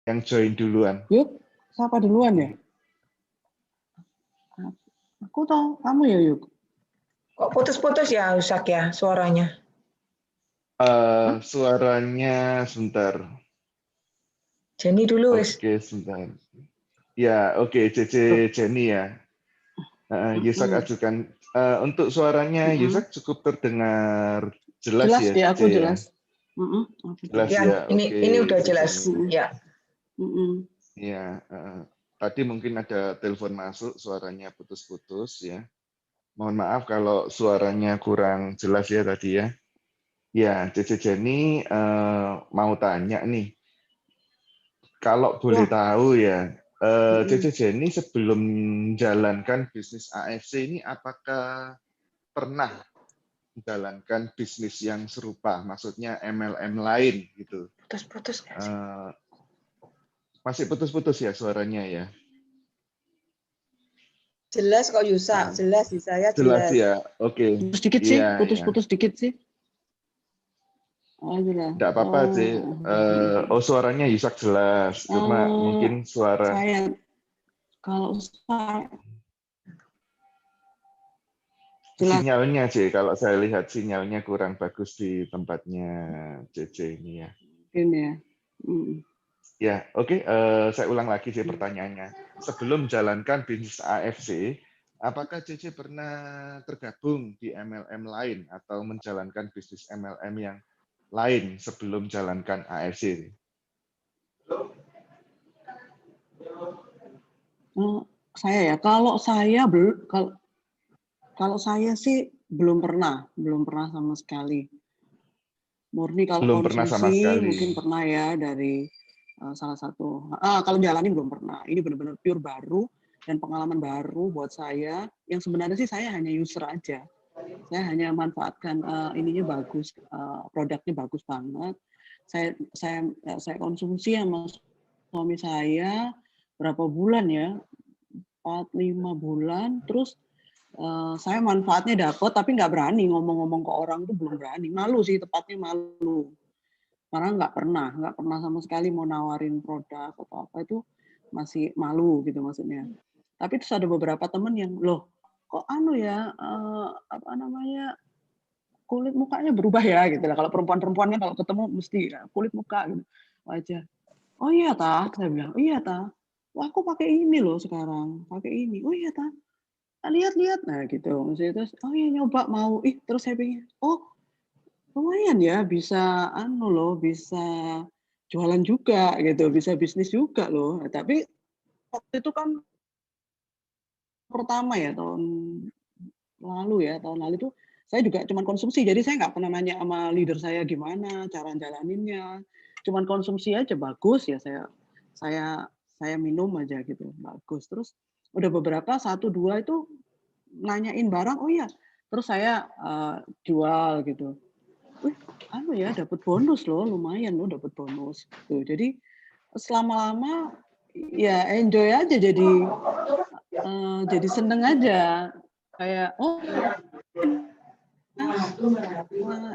yang join duluan. Yuk, siapa duluan ya? Aku tahu kamu ya, Yuk. Kok putus-putus ya Usak ya suaranya? Suaranya sebentar. Jenny dulu wis. Oke, sebentar. Ya, oke, CC Jenny ya. Yusak ajukan. Untuk suaranya Yusak cukup terdengar jelas ya? Ya, aku C, jelas. Jelas Ya, ya, ini udah oke, jelas. Jenny. Ya. Ya, tadi mungkin ada telepon masuk, suaranya putus-putus ya. Mohon maaf kalau suaranya kurang jelas ya tadi ya. Ya, CC Jenny mau tanya nih. Kalau boleh tahu ya, CC Jenny sebelum menjalankan bisnis AFC ini apakah pernah menjalankan bisnis yang serupa, maksudnya MLM lain gitu? Putus-putus. Masih putus-putus ya suaranya ya? Jelas kok Yusak, jelas di saya Jelas jelas. ya, oke. Putus dikit sih, putus-putus dikit sih. Oh, jelas. Enggak apa-apa sih. Suaranya Yusak jelas, cuma mungkin suara saya kalau saya jelas. Sinyalnya sih, kalau saya lihat sinyalnya kurang bagus di tempatnya CC ini ya. Ini ya. Ya, oke. Saya ulang lagi sih pertanyaannya. Sebelum menjalankan bisnis AFC, apakah CC pernah tergabung di MLM lain atau menjalankan bisnis MLM yang lain sebelum menjalankan AFC? Saya ya, kalau saya sih belum pernah sama sekali. Murni kalau belum pernah sama konsumsi sekali. mungkin pernah ya dari salah satu. Kalau jalanin belum pernah. Ini benar-benar pure baru dan pengalaman baru buat saya. Yang sebenarnya sih saya hanya user aja. Saya hanya manfaatkan ininya bagus, produknya bagus banget. Saya konsumsi sama suami saya berapa bulan ya? 4-5 bulan. Terus saya manfaatnya dapat, tapi nggak berani ngomong-ngomong ke orang tuh belum berani. Malu sih, tepatnya malu. Karena nggak pernah sama sekali mau nawarin produk atau apa itu masih malu gitu maksudnya. Tapi terus ada beberapa temen yang loh kok kulit mukanya berubah ya gitu lah. Kalau perempuan-perempuan kan kalau ketemu mesti ya, kulit muka gitu wajah. Oh iya tah, saya bilang oh iya tah. Wah aku pakai ini loh sekarang, pakai ini. Oh iya tah. Lihat-lihat nah gitu. Maksudnya terus oh iya nyoba mau. Terus saya pikir oh lumayan ya bisa bisa jualan juga gitu, bisa bisnis juga loh. Tapi waktu itu kan pertama ya tahun lalu itu saya juga cuman konsumsi, jadi saya nggak pernah nanya sama leader saya gimana cara jalaninnya, cuman konsumsi aja bagus ya saya minum aja gitu bagus. Terus udah beberapa 1-2 itu nanyain barang, oh ya terus saya jual gitu. Dapat bonus loh, lumayan loh dapat bonus. Tuh, jadi selama-lama ya enjoy aja jadi seneng aja. Kayak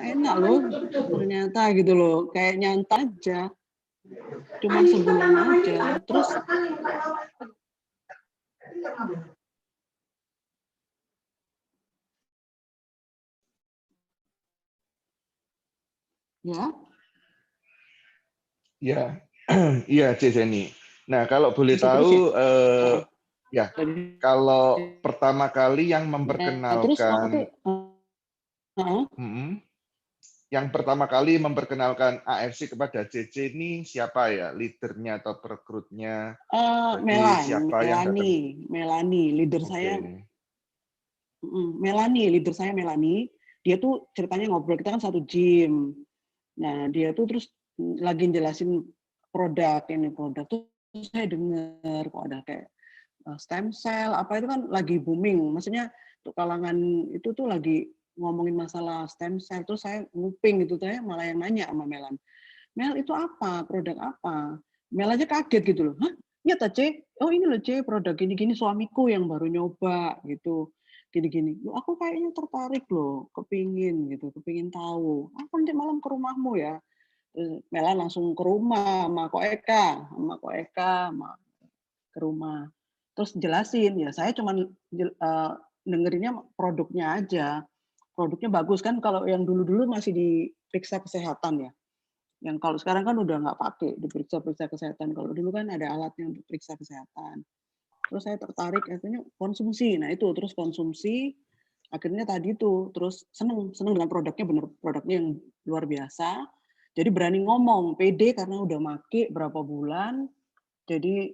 enak loh ternyata gitu loh. Kayak nyantai aja. Cuma sebulan aja. Terus ya. Ya, iya Jenny. Nah kalau boleh tahu, ya kalau pertama kali yang memperkenalkan, yang pertama kali memperkenalkan AFC kepada CC ini siapa ya? Leadernya atau perekrutnya? Melanie, leader saya. Melanie. Dia tuh ceritanya ngobrol, kita kan satu gym. Nah, dia tuh terus lagi jelasin produk tuh saya dengar kok ada kayak stem cell apa itu kan lagi booming. Maksudnya untuk kalangan itu tuh lagi ngomongin masalah stem cell, terus saya nguping gitu, saya malah yang nanya sama Melan. Mel itu apa? Produk apa? Mel aja kaget gitu loh. Hah? Ya ta, C? Oh ini loh C, produk gini-gini suamiku yang baru nyoba gitu. Gini-gini. Loh, aku kayaknya tertarik loh, kepingin tahu. Aku nanti malam ke rumahmu ya. Terus Mela langsung ke rumah sama Ko Eka, ke rumah. Terus jelasin, ya saya cuman dengerinnya produknya aja. Produknya bagus kan, kalau yang dulu-dulu masih diperiksa kesehatan ya. Yang kalau sekarang kan udah nggak pakai diperiksa kesehatan. Kalau dulu kan ada alatnya untuk periksa kesehatan. Terus saya tertarik akhirnya konsumsi. Nah itu terus konsumsi, akhirnya tadi itu terus seneng dengan produknya, bener produknya yang luar biasa. Jadi berani ngomong, pede karena udah make berapa bulan. Jadi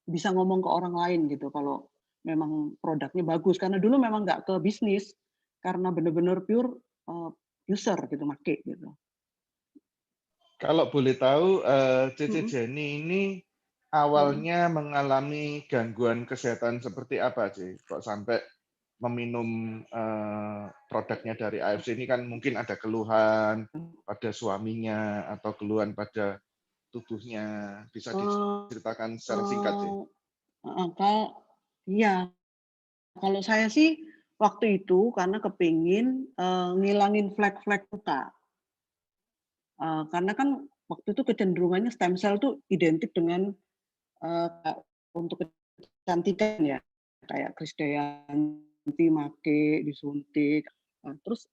bisa ngomong ke orang lain gitu kalau memang produknya bagus. Karena dulu memang nggak ke bisnis, karena bener-bener pure user gitu, make gitu. Kalau boleh tahu, Cece Jenny ini awalnya mengalami gangguan kesehatan seperti apa sih? Kok sampai meminum produknya dari AFC ini, kan mungkin ada keluhan pada suaminya atau keluhan pada tubuhnya. Bisa diceritakan secara singkat sih. Kalau saya sih waktu itu karena kepingin ngilangin flek-flek muka. Karena kan waktu itu kecenderungannya stem cell tuh identik dengan untuk kecantikan ya, kayak Krisdayanti make, disuntik. Terus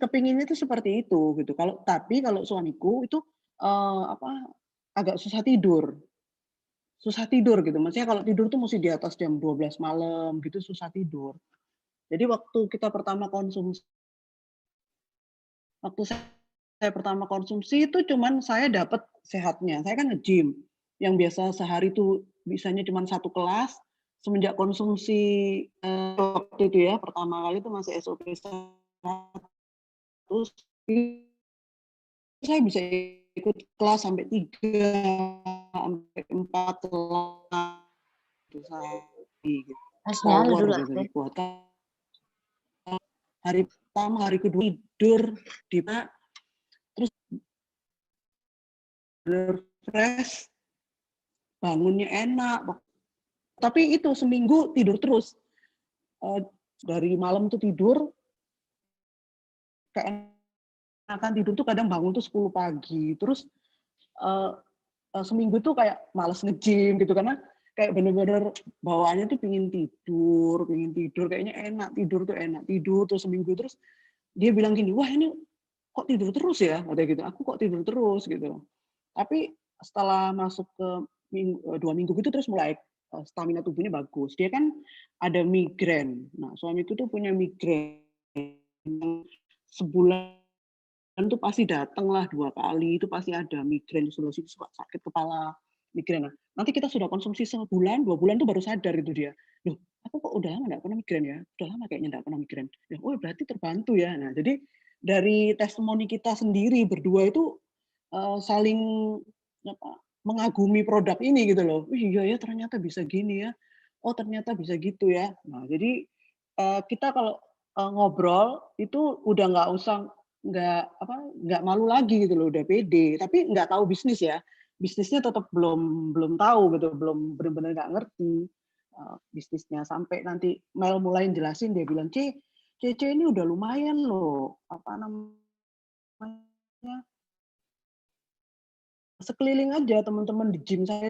kepinginnya itu seperti itu gitu. Tapi kalau suamiku itu agak susah tidur gitu. Maksudnya kalau tidur tuh mesti di atas jam 12 malam gitu, susah tidur. Jadi waktu saya pertama konsumsi itu cuman saya dapat sehatnya. Saya kan nge-gym. Yang biasa sehari itu bisanya cuma 1 kelas. Semenjak konsumsi waktu itu ya, pertama kali itu masih SOP 100, saya bisa ikut kelas sampai 3 sampai 4 kelas gitu. Power gitu dikuatkan. Hari pertama, hari kedua tidur di terus refresh, bangunnya enak. Tapi itu seminggu tidur terus. Dari malam tuh tidur, keenakan tidur tuh kadang bangun tuh 10 pagi. Terus seminggu tuh kayak males nge-gym gitu, karena kayak bener-bener bawaannya tuh pingin tidur, kayaknya enak tidur terus seminggu. Terus dia bilang gini, wah ini kok tidur terus ya, ada gitu. Aku kok tidur terus gitu. Tapi setelah masuk ke 2 minggu gitu terus mulai stamina tubuhnya bagus. Dia kan ada migrain. Nah, suamiku tuh punya migrain. Sebulan tuh pasti datang lah 2 kali, itu pasti ada migrain, suka sakit kepala, migrain. Nah, nanti kita sudah konsumsi sebulan, 2 bulan tuh baru sadar itu dia. Loh, aku kok udah lama nggak pernah migrain ya? Udah lama kayaknya nggak pernah migrain. Ya, oh berarti terbantu ya. Nah, jadi dari testimoni kita sendiri berdua itu saling mengagumi produk ini gitu loh. Iya ya ternyata bisa gini ya. Oh ternyata bisa gitu ya. Nah jadi kita kalau ngobrol itu udah nggak malu lagi gitu loh, udah pede. Tapi nggak tahu bisnis ya. Bisnisnya tetap belum tahu gitu, belum benar-benar nggak ngerti bisnisnya. Sampai nanti Mel mulai jelasin, dia bilang Cece ini udah lumayan loh, apa namanya, sekeliling aja teman-teman di gym saya,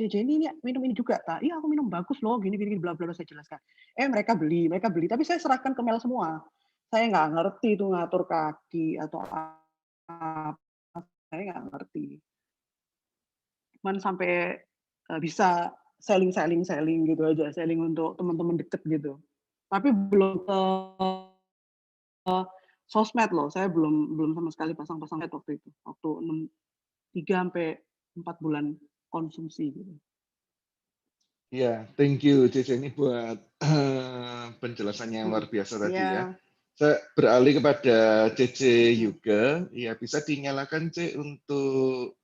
Cece ini minum ini juga, tak? Iya aku minum bagus loh, gini bla bla saya jelaskan. Mereka beli, tapi saya serahkan ke Mel semua. Saya nggak ngerti itu ngatur kaki atau apa, saya nggak ngerti. Cuman sampai bisa selling gitu aja, selling untuk teman-teman deket gitu. Tapi belum ke sosmed loh, saya belum sama sekali pasang-pasang waktu itu, waktu 3 sampai 4 bulan konsumsi gitu. Ya, thank you Cece ini buat penjelasannya yang luar biasa tadi ya. Saya beralih kepada Cece juga. Ya, bisa dinyalakan C untuk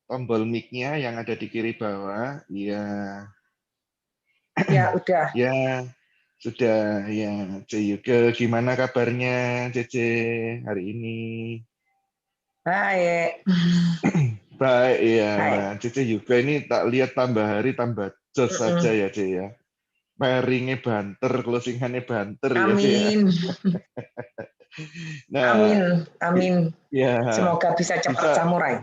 tombol mic-nya yang ada di kiri bawah. Ya. Ya, udah. Ya, sudah ya. C juga, gimana kabarnya Cece hari ini? Baik. Baik, ya. Nah, Cece juga ini tak lihat tambah hari tambah jos saja ya, Ce ya. pairingnya banter, closingannya banter ya. Amin. Nah, Amin. Amin. ya Semoga bisa cepat samurai.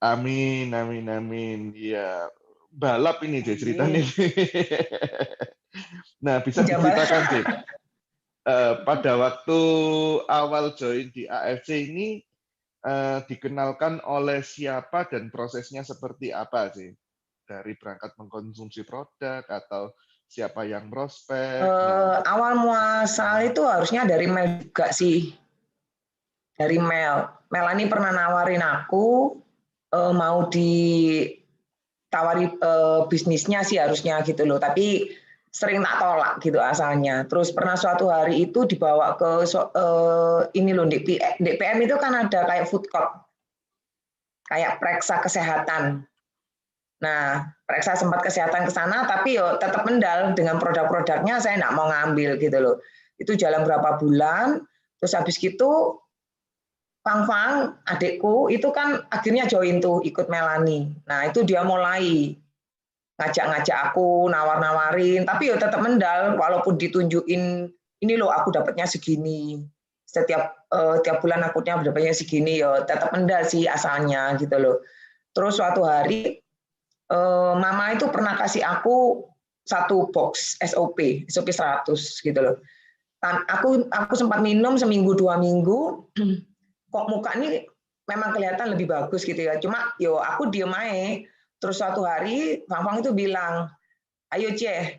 Amin, amin, amin. Ya, balap ini Cek ceritanya. Nah, bisa diceritakan Cek. Pada waktu awal join di AFC ini dikenalkan oleh siapa dan prosesnya seperti apa sih? Dari berangkat mengkonsumsi produk atau siapa yang prospek? Awal muasal itu harusnya dari Mel juga sih. Dari Mel. Melani pernah nawarin aku mau ditawari bisnisnya sih harusnya gitu loh. Tapi sering tak tolak gitu asalnya. Terus pernah suatu hari itu dibawa ke ini loh DPM itu kan ada kayak food court, kayak periksa kesehatan. Nah, periksa sempat kesehatan ke sana, tapi yo tetap mendal dengan produk-produknya saya nggak mau ngambil gitu loh. Itu jalan berapa bulan, terus habis gitu Fang adikku itu kan akhirnya join tuh ikut Melani. Nah itu dia mulai ngajak-ngajak aku, nawar-nawarin, tapi yo tetap mendal walaupun ditunjukin ini loh aku dapatnya segini. Setiap tiap bulan aku dapatnya segini yo tetap mendal sih asalnya gitu loh. Terus suatu hari mama itu pernah kasih aku satu box SOP 100 gitu loh. Aku sempat minum seminggu 2 minggu, kok muka ini memang kelihatan lebih bagus gitu ya. Cuma yo aku diem aja. Terus suatu hari Fang itu bilang, ayo Ceh,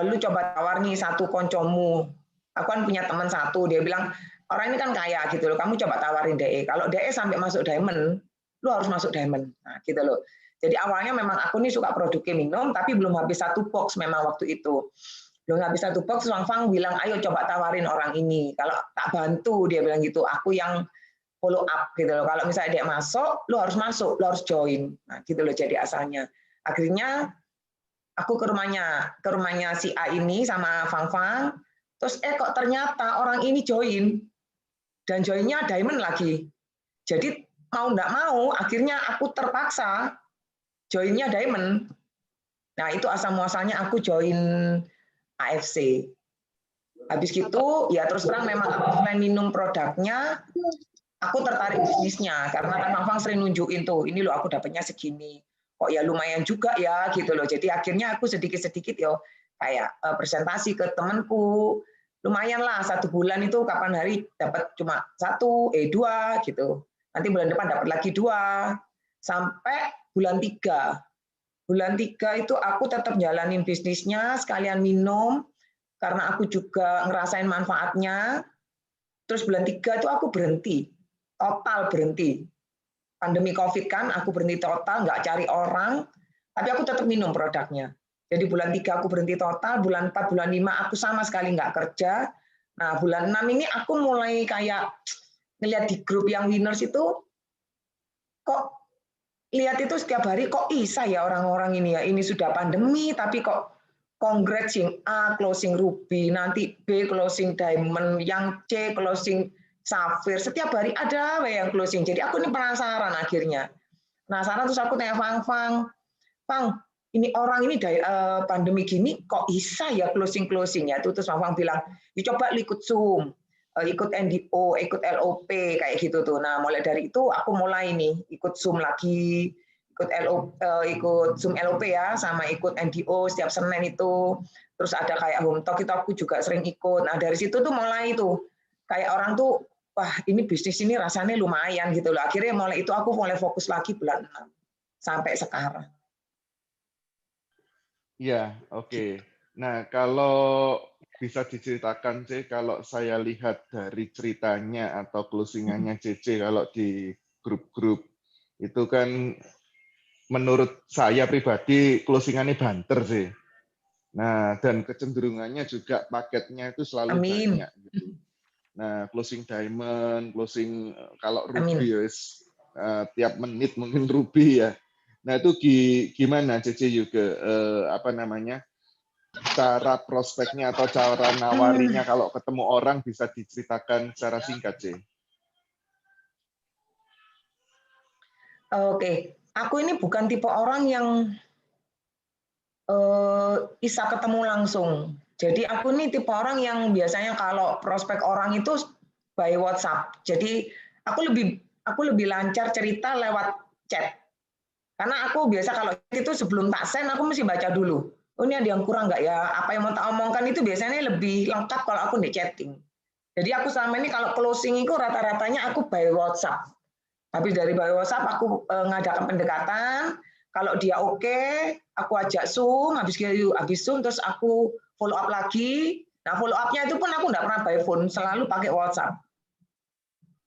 lu coba tawar nih satu koncomu. Aku kan punya teman satu, dia bilang orang ini kan kaya gitu loh, kamu coba tawarin DE. Kalau DE sampai masuk diamond, lu harus masuk diamond. Nah gitu loh. Jadi awalnya memang aku nih suka produknya minum, tapi belum habis satu box memang waktu itu. Belum habis satu box, Fang bilang, ayo coba tawarin orang ini. Kalau tak bantu, dia bilang gitu, aku yang follow up gitu loh. Kalau misalnya dia masuk, lo harus masuk, lo harus join. Nah, gitu loh jadi asalnya. Akhirnya aku ke rumahnya si A ini sama Fang. Terus kok ternyata orang ini join dan joinnya diamond lagi. Jadi mau nggak mau, akhirnya aku terpaksa joinnya diamond. Nah itu asal muasalnya aku join AFC. Habis gitu ya terus terang memang selain minum produknya, aku tertarik bisnisnya karena kan Fang sering nunjukin tuh, ini loh aku dapatnya segini. Kok ya lumayan juga ya gitu loh. Jadi akhirnya aku sedikit-sedikit yo kayak presentasi ke temanku. Lumayan lah 1 bulan itu kapan hari dapat cuma 1, 2 gitu. Nanti bulan depan dapat lagi 2 sampai bulan 3. Bulan 3 itu aku tetap jalanin bisnisnya sekalian minum karena aku juga ngerasain manfaatnya. Terus bulan 3 itu aku berhenti. Total berhenti. Pandemi COVID kan, aku berhenti total, nggak cari orang, tapi aku tetap minum produknya. Jadi bulan 3 aku berhenti total, bulan 4, bulan 5 aku sama sekali nggak kerja. Nah, bulan 6 ini aku mulai kayak ngeliat di grup yang winners itu, kok lihat itu setiap hari, kok bisa ya orang-orang ini ya, ini sudah pandemi, tapi kok congrats yang A closing ruby, nanti B closing diamond, yang C closing safir, setiap hari ada yang closing. Jadi aku ini penasaran akhirnya. Penasaran terus aku tanya Fang, ini orang ini pandemi gini kok bisa ya closing ya? Terus Fang bilang, coba ikut Zoom, ikut NDO, ikut LOP kayak gitu tuh. Nah mulai dari itu aku mulai nih ikut Zoom lagi, ikut Zoom LOP ya, sama ikut NDO setiap Senin itu. Terus ada kayak home talk itu aku juga sering ikut. Nah dari situ tuh mulai tuh kayak orang tuh wah ini bisnis ini rasanya lumayan gitu loh. Akhirnya mulai itu aku mulai fokus lagi bulan 6 sampai sekarang. Ya, oke. Nah, kalau bisa diceritakan sih, kalau saya lihat dari ceritanya atau closingannya CC kalau di grup-grup itu kan menurut saya pribadi closingannya banter sih. Nah, dan kecenderungannya juga paketnya itu selalu Amin. banyak gitu. Nah, closing diamond, closing kalau Amin. ruby tiap menit mungkin ruby ya. Nah, itu gimana CC juga apa namanya? Cara prospeknya atau cara nawarinya kalau ketemu orang bisa diceritakan secara singkat sih. Oke, aku ini bukan tipe orang yang bisa ketemu langsung. Jadi aku nih tipe orang yang biasanya kalau prospek orang itu by WhatsApp. Jadi aku lebih lancar cerita lewat chat. Karena aku biasa kalau itu sebelum tak send aku mesti baca dulu. Oh ini ada yang kurang nggak ya? Apa yang mau tak omongkan itu biasanya lebih lengkap kalau aku di chatting. Jadi aku selama ini kalau closing itu rata-ratanya aku by WhatsApp. Habis dari by WhatsApp aku ngadakan pendekatan. Kalau dia oke, aku ajak Zoom. Habis Zoom terus aku follow up lagi. Nah follow up-nya itu pun aku nggak pernah by phone, selalu pakai WhatsApp.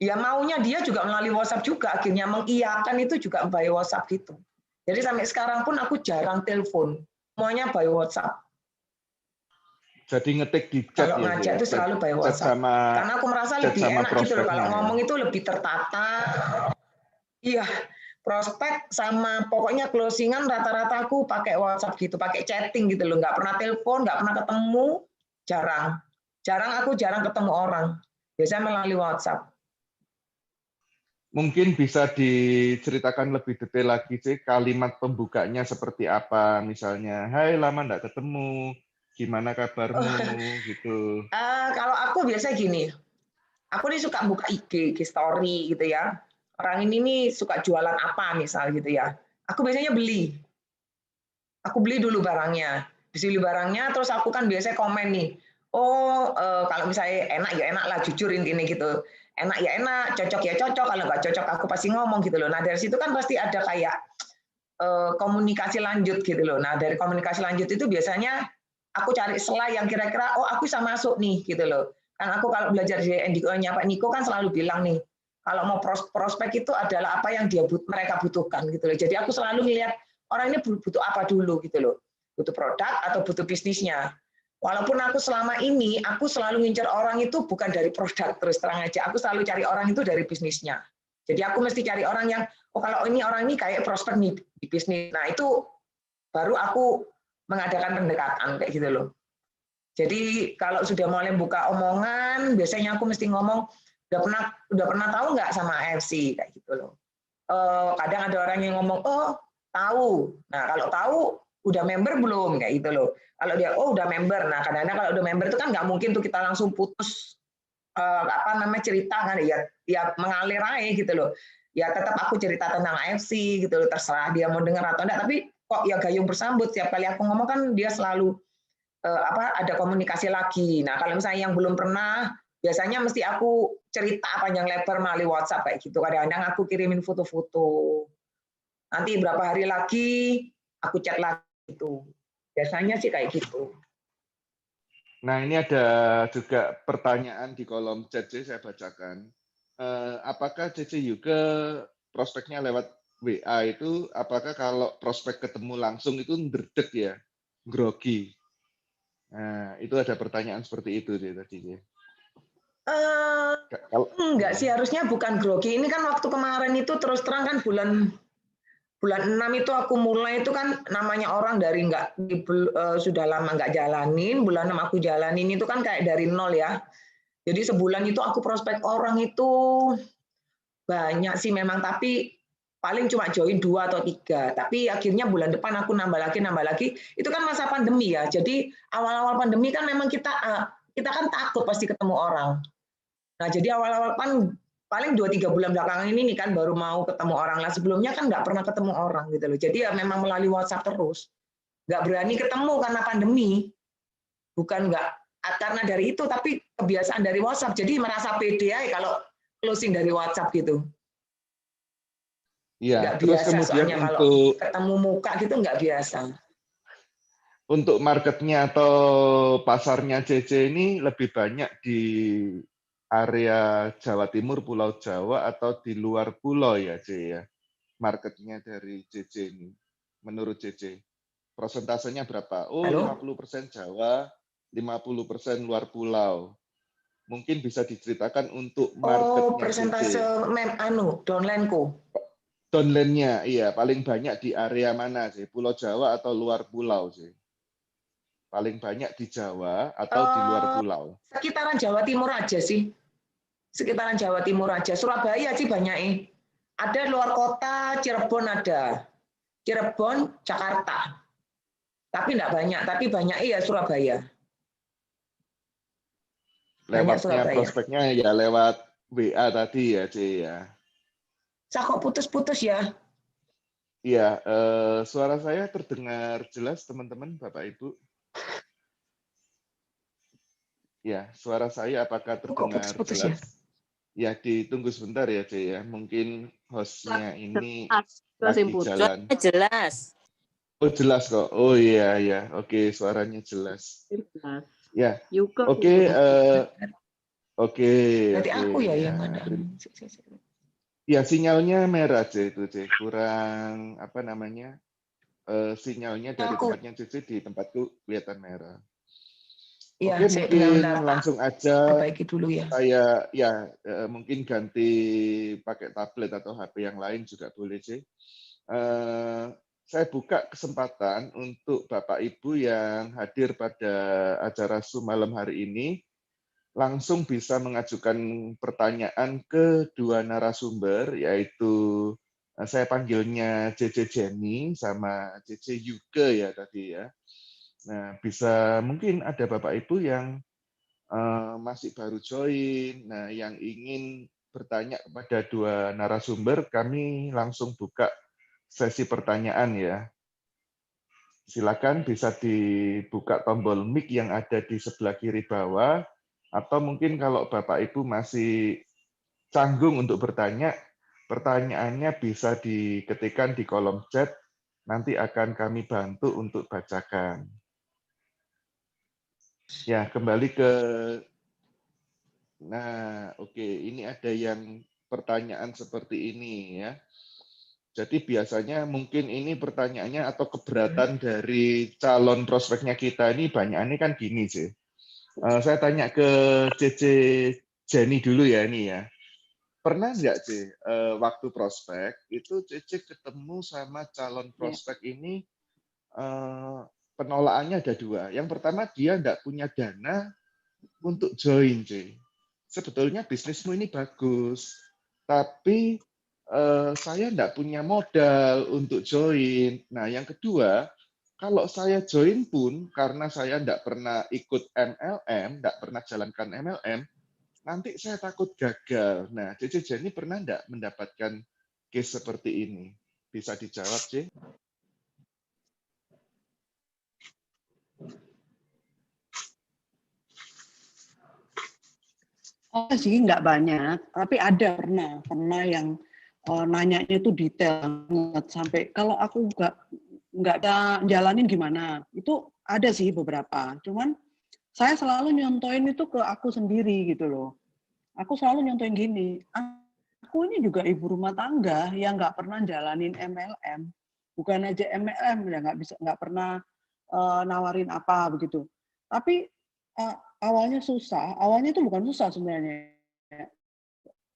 Ya maunya dia juga melalui WhatsApp juga, akhirnya mengiyakan itu juga by WhatsApp gitu. Jadi sampai sekarang pun aku jarang telepon, semuanya by WhatsApp. Jadi ngetik di chat kalau ya, ngajak itu selalu by WhatsApp. Karena aku merasa lebih enak gitu loh, kalau ngomong itu lebih tertata. Iya, prospek sama pokoknya closingan rata-rata aku pakai WhatsApp gitu, pakai chatting gitu loh, nggak pernah telepon, nggak pernah ketemu, jarang ketemu orang, biasanya melalui WhatsApp. Mungkin bisa diceritakan lebih detail lagi sih, kalimat pembukanya seperti apa, misalnya, hai lama nggak ketemu, gimana kabarmu, gitu. Kalau aku biasa gini, aku nih suka buka IG story gitu ya. Orang ini nih suka jualan apa misal gitu ya. Aku biasanya beli. Aku beli dulu barangnya. Beli barangnya, terus aku kan biasanya komen nih. Oh, kalau misalnya enak ya enak lah, jujur intinya gitu. Enak ya enak, cocok ya cocok. Kalau nggak cocok aku pasti ngomong gitu loh. Nah dari situ kan pasti ada kayak komunikasi lanjut gitu loh. Nah dari komunikasi lanjut itu biasanya aku cari slide yang kira-kira oh aku bisa masuk nih gitu loh. Kan aku kalau belajar di NDO-nya Pak Niko kan selalu bilang nih, kalau mau prospek itu adalah apa yang mereka butuhkan gitu loh. Jadi aku selalu melihat orang ini butuh apa dulu gitu loh. Butuh produk atau butuh bisnisnya. Walaupun aku selama ini aku selalu ngincer orang itu bukan dari produk, terus terang aja. Aku selalu cari orang itu dari bisnisnya. Jadi aku mesti cari orang yang oh kalau ini orang ini kayak prospek nih di bisnis. Nah itu baru aku mengadakan pendekatan kayak gitu loh. Jadi kalau sudah mulai buka omongan, biasanya aku mesti ngomong udah pernah tahu nggak sama AFC kayak gitu loh. Kadang ada orang yang ngomong oh tahu. Nah kalau tahu udah member belum kayak gitu loh. Kalau dia oh udah member. Nah kadang-kadang kalau udah member itu kan nggak mungkin tuh kita langsung putus apa namanya cerita kan ya mengalir aja gitu loh. Ya tetap aku cerita tentang AFC gitu loh, terserah dia mau dengar atau enggak, tapi kok ya gayung bersambut, setiap kali aku ngomong kan dia selalu ada komunikasi lagi. Nah kalau misalnya yang belum pernah, biasanya mesti aku cerita panjang lebar melalui WhatsApp kayak gitu. Kadang-kadang aku kirimin foto-foto. Nanti berapa hari lagi aku chat lagi itu. Biasanya sih kayak gitu. Nah ini ada juga pertanyaan di kolom chat, saya bacakan. Apakah CC juga prospeknya lewat WA itu, apakah kalau prospek ketemu langsung itu ndredeg ya, grogi? Nah, itu ada pertanyaan seperti itu dia tadi. Enggak sih, harusnya bukan grogi. Ini kan waktu kemarin itu terus terang kan bulan 6 itu aku mulai itu kan namanya orang dari sudah lama nggak jalanin, bulan 6 aku jalanin itu kan kayak dari nol ya. Jadi sebulan itu aku prospek orang itu banyak sih memang, tapi paling cuma join 2 atau 3. Tapi akhirnya bulan depan aku nambah lagi. Itu kan masa pandemi ya. Jadi awal-awal pandemi kan memang kita kan takut pasti ketemu orang. Nah jadi awal-awal paling 2-3 bulan belakangan ini nih kan baru mau ketemu orang. Lah sebelumnya kan nggak pernah ketemu orang gitu loh. Jadi ya memang melalui WhatsApp terus. Nggak berani ketemu karena pandemi. Bukan nggak karena dari itu, tapi kebiasaan dari WhatsApp. Jadi merasa pede ya kalau closing dari WhatsApp gitu. Iya, nggak terus biasa kemudian soalnya untuk kalau ketemu muka gitu nggak biasa. Untuk marketnya atau pasarnya CC ini lebih banyak di area Jawa Timur, Pulau Jawa, atau di luar pulau ya, C ya? Marketnya dari CC ini, menurut CC. Prosentasenya berapa? Oh, Halo? 50% Jawa, 50% luar pulau. Mungkin bisa diceritakan untuk marketnya persentase downline-ku. Downline-nya, iya. Paling banyak di area mana sih? Pulau Jawa atau luar pulau sih? Paling banyak di Jawa atau di luar pulau? Sekitaran Jawa Timur aja sih. Sekitaran Jawa Timur aja. Surabaya sih banyak. Ada luar kota, Cirebon ada. Cirebon, Jakarta. Tapi enggak banyak, tapi banyak iya Surabaya. Banyak Lewatnya Surabaya. prospeknya ya lewat WA tadi ya, C ya. Saya kok putus-putus ya? Iya, suara saya terdengar jelas teman-teman, Bapak Ibu. Ya, suara saya apakah Kok terdengar putus-putus ya? jelas? Ya, ditunggu sebentar ya, C ya. Mungkin hostnya ini lagi jalan. Jelas. Oh, jelas kok. Oh iya, ya. Oke, suaranya jelas. Jelas. Ya, Yuka. oke. Oke, Berarti oke. aku ya Ya, yang ada. ya, sinyalnya merah, C. Itu, C. Kurang, apa namanya, sinyalnya dari Aku. tempatnya Cici di tempatku kelihatan merah. Iya, Oke, saya mungkin benar-benar langsung aja perbaiki dulu ya. saya ya mungkin ganti pakai tablet atau HP yang lain juga boleh sih. Saya buka kesempatan untuk Bapak Ibu yang hadir pada acara Zoom malam hari ini langsung bisa mengajukan pertanyaan ke dua narasumber, yaitu saya panggilnya CC Jenny sama CC Yuke ya tadi ya. Nah, bisa mungkin ada Bapak Ibu yang masih baru join, nah yang ingin bertanya kepada dua narasumber, kami langsung buka sesi pertanyaan ya. Silakan bisa dibuka tombol mic yang ada di sebelah kiri bawah, atau mungkin kalau Bapak Ibu masih canggung untuk bertanya, pertanyaannya bisa diketikkan di kolom chat, nanti akan kami bantu untuk bacakan. Ya, kembali ke nah, oke, ini ada yang pertanyaan seperti ini ya. Jadi biasanya mungkin ini pertanyaannya atau keberatan dari calon prospeknya kita ini banyak kan gini sih. Saya tanya ke CC Jenny dulu ya ini ya. Pernah nggak sih waktu prospek itu CC ketemu sama calon prospek ini penolakannya ada dua. Yang pertama dia nggak punya dana untuk join, C. Sebetulnya bisnismu ini bagus, tapi saya nggak punya modal untuk join. Nah, yang kedua, kalau saya join pun karena saya nggak pernah ikut MLM, nggak pernah jalankan MLM, nanti saya takut gagal. Nah, Cici Jenny pernah nggak mendapatkan case seperti ini? Bisa dijawab, C? Oh sih nggak banyak, tapi ada pernah yang nanyanya itu detail banget sampai kalau aku nggak ada jalanin gimana, itu ada sih beberapa. Cuman saya selalu nyontoin itu ke aku sendiri gitu loh. Aku selalu nyontoin gini, aku ini juga ibu rumah tangga yang nggak pernah jalanin MLM, bukan aja MLM ya nggak pernah nawarin apa begitu. Tapi awalnya itu bukan susah sebenarnya.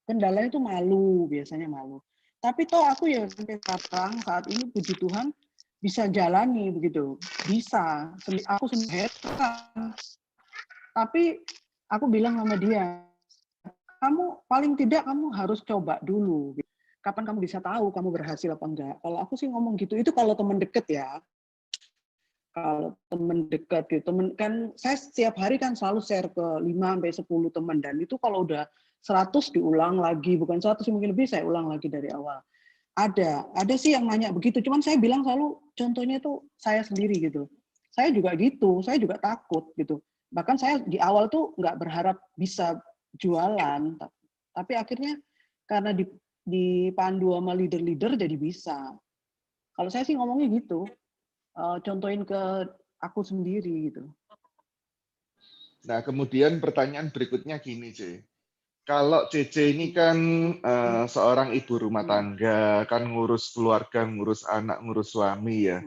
Kendalanya itu malu, biasanya malu. Tapi toh aku ya sampai sekarang saat ini puji Tuhan bisa jalani begitu. Bisa. Aku sendiri heran. Tapi aku bilang sama dia, kamu paling tidak kamu harus coba dulu. Kapan kamu bisa tahu kamu berhasil apa enggak? Kalau aku sih ngomong gitu, itu kalau teman deket ya. Kalau teman dekat gitu, teman kan saya setiap hari kan selalu share ke 5 sampai 10 teman dan itu kalau udah 100 diulang lagi, bukan 100 mungkin lebih saya ulang lagi dari awal. Ada sih yang nanya begitu, cuman saya bilang selalu contohnya itu saya sendiri gitu. Saya juga gitu, saya juga takut gitu. Bahkan saya di awal tuh nggak berharap bisa jualan, tapi akhirnya karena dipandu sama leader-leader jadi bisa. Kalau saya sih ngomongnya gitu. Contohin ke aku sendiri gitu. Nah, kemudian pertanyaan berikutnya gini, C. Kalau CC ini kan seorang ibu rumah tangga, kan ngurus keluarga, ngurus anak, ngurus suami ya.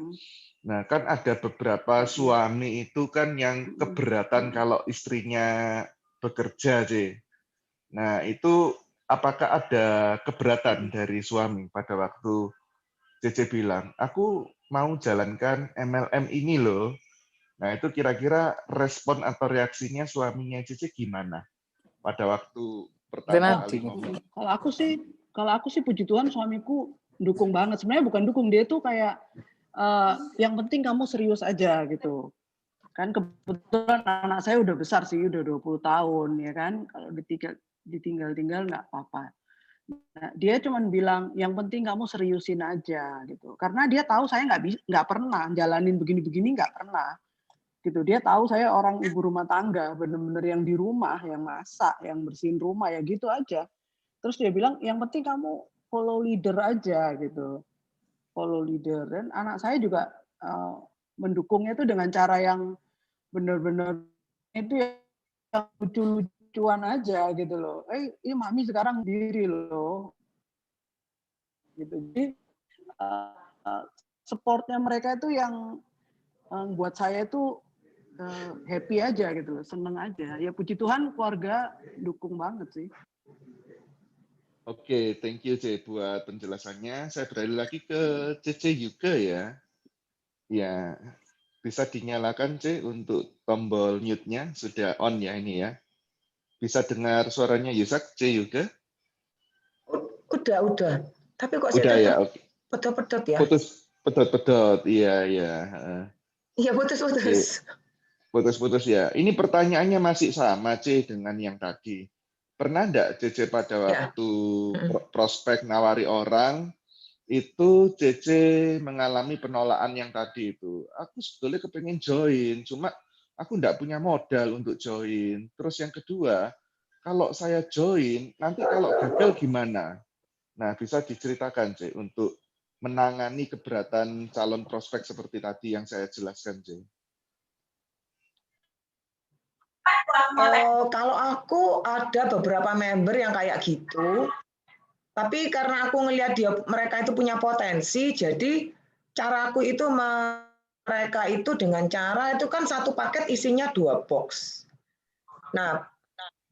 Nah, kan ada beberapa suami itu kan yang keberatan kalau istrinya bekerja, C. Nah, itu apakah ada keberatan dari suami pada waktu CC bilang, aku mau jalankan MLM ini loh. Nah, itu kira-kira respon atau reaksinya suaminya Cici gimana pada waktu pertama kali ngomong? Kalau aku sih puji Tuhan suamiku dukung banget. Sebenarnya bukan dukung, dia tuh kayak yang penting kamu serius aja gitu. Kan kebetulan anak saya udah besar sih, udah 20 tahun ya kan. Kalau ditinggal-tinggal nggak apa-apa. Nah, dia cuma bilang yang penting kamu seriusin aja gitu. Karena dia tahu saya nggak pernah jalanin begini-begini, nggak pernah gitu. Dia tahu saya orang ibu rumah tangga, bener-bener yang di rumah, yang masak, yang bersihin rumah ya gitu aja. Terus dia bilang yang penting kamu follow leader aja gitu, follow leader. Dan anak saya juga mendukungnya itu dengan cara yang benar-benar itu yang lucu-lucuan aja gitu loh. Ini mami sekarang sendiri loh. Gitu. Jadi supportnya mereka itu yang buat saya itu happy aja gitu loh, seneng aja. Ya puji Tuhan keluarga dukung banget sih. Oke, thank you C buat penjelasannya. Saya beralih lagi ke CC juga ya. Ya, bisa dinyalakan C untuk tombol mute-nya, sudah on ya ini ya. Bisa dengar suaranya Yusak C juga? Udah. Tapi kok Udah saya ya, tetap oke. pedot-pedot ya? Pedot-pedot, iya. Iya, putus-putus. Putus-putus ya. Ini pertanyaannya masih sama C dengan yang tadi. Pernah enggak CC pada waktu prospek nawari orang, itu CC mengalami penolakan yang tadi itu. Aku sebetulnya kepengen join, cuma aku enggak punya modal untuk join. Terus yang kedua, kalau saya join, nanti kalau gagal gimana? Nah, bisa diceritakan C untuk menangani keberatan calon prospek seperti tadi yang saya jelaskan C. Kalau aku ada beberapa member yang kayak gitu, tapi karena aku ngelihat mereka itu punya potensi, jadi caraku itu mereka itu dengan cara itu kan satu paket isinya 2 box. Nah,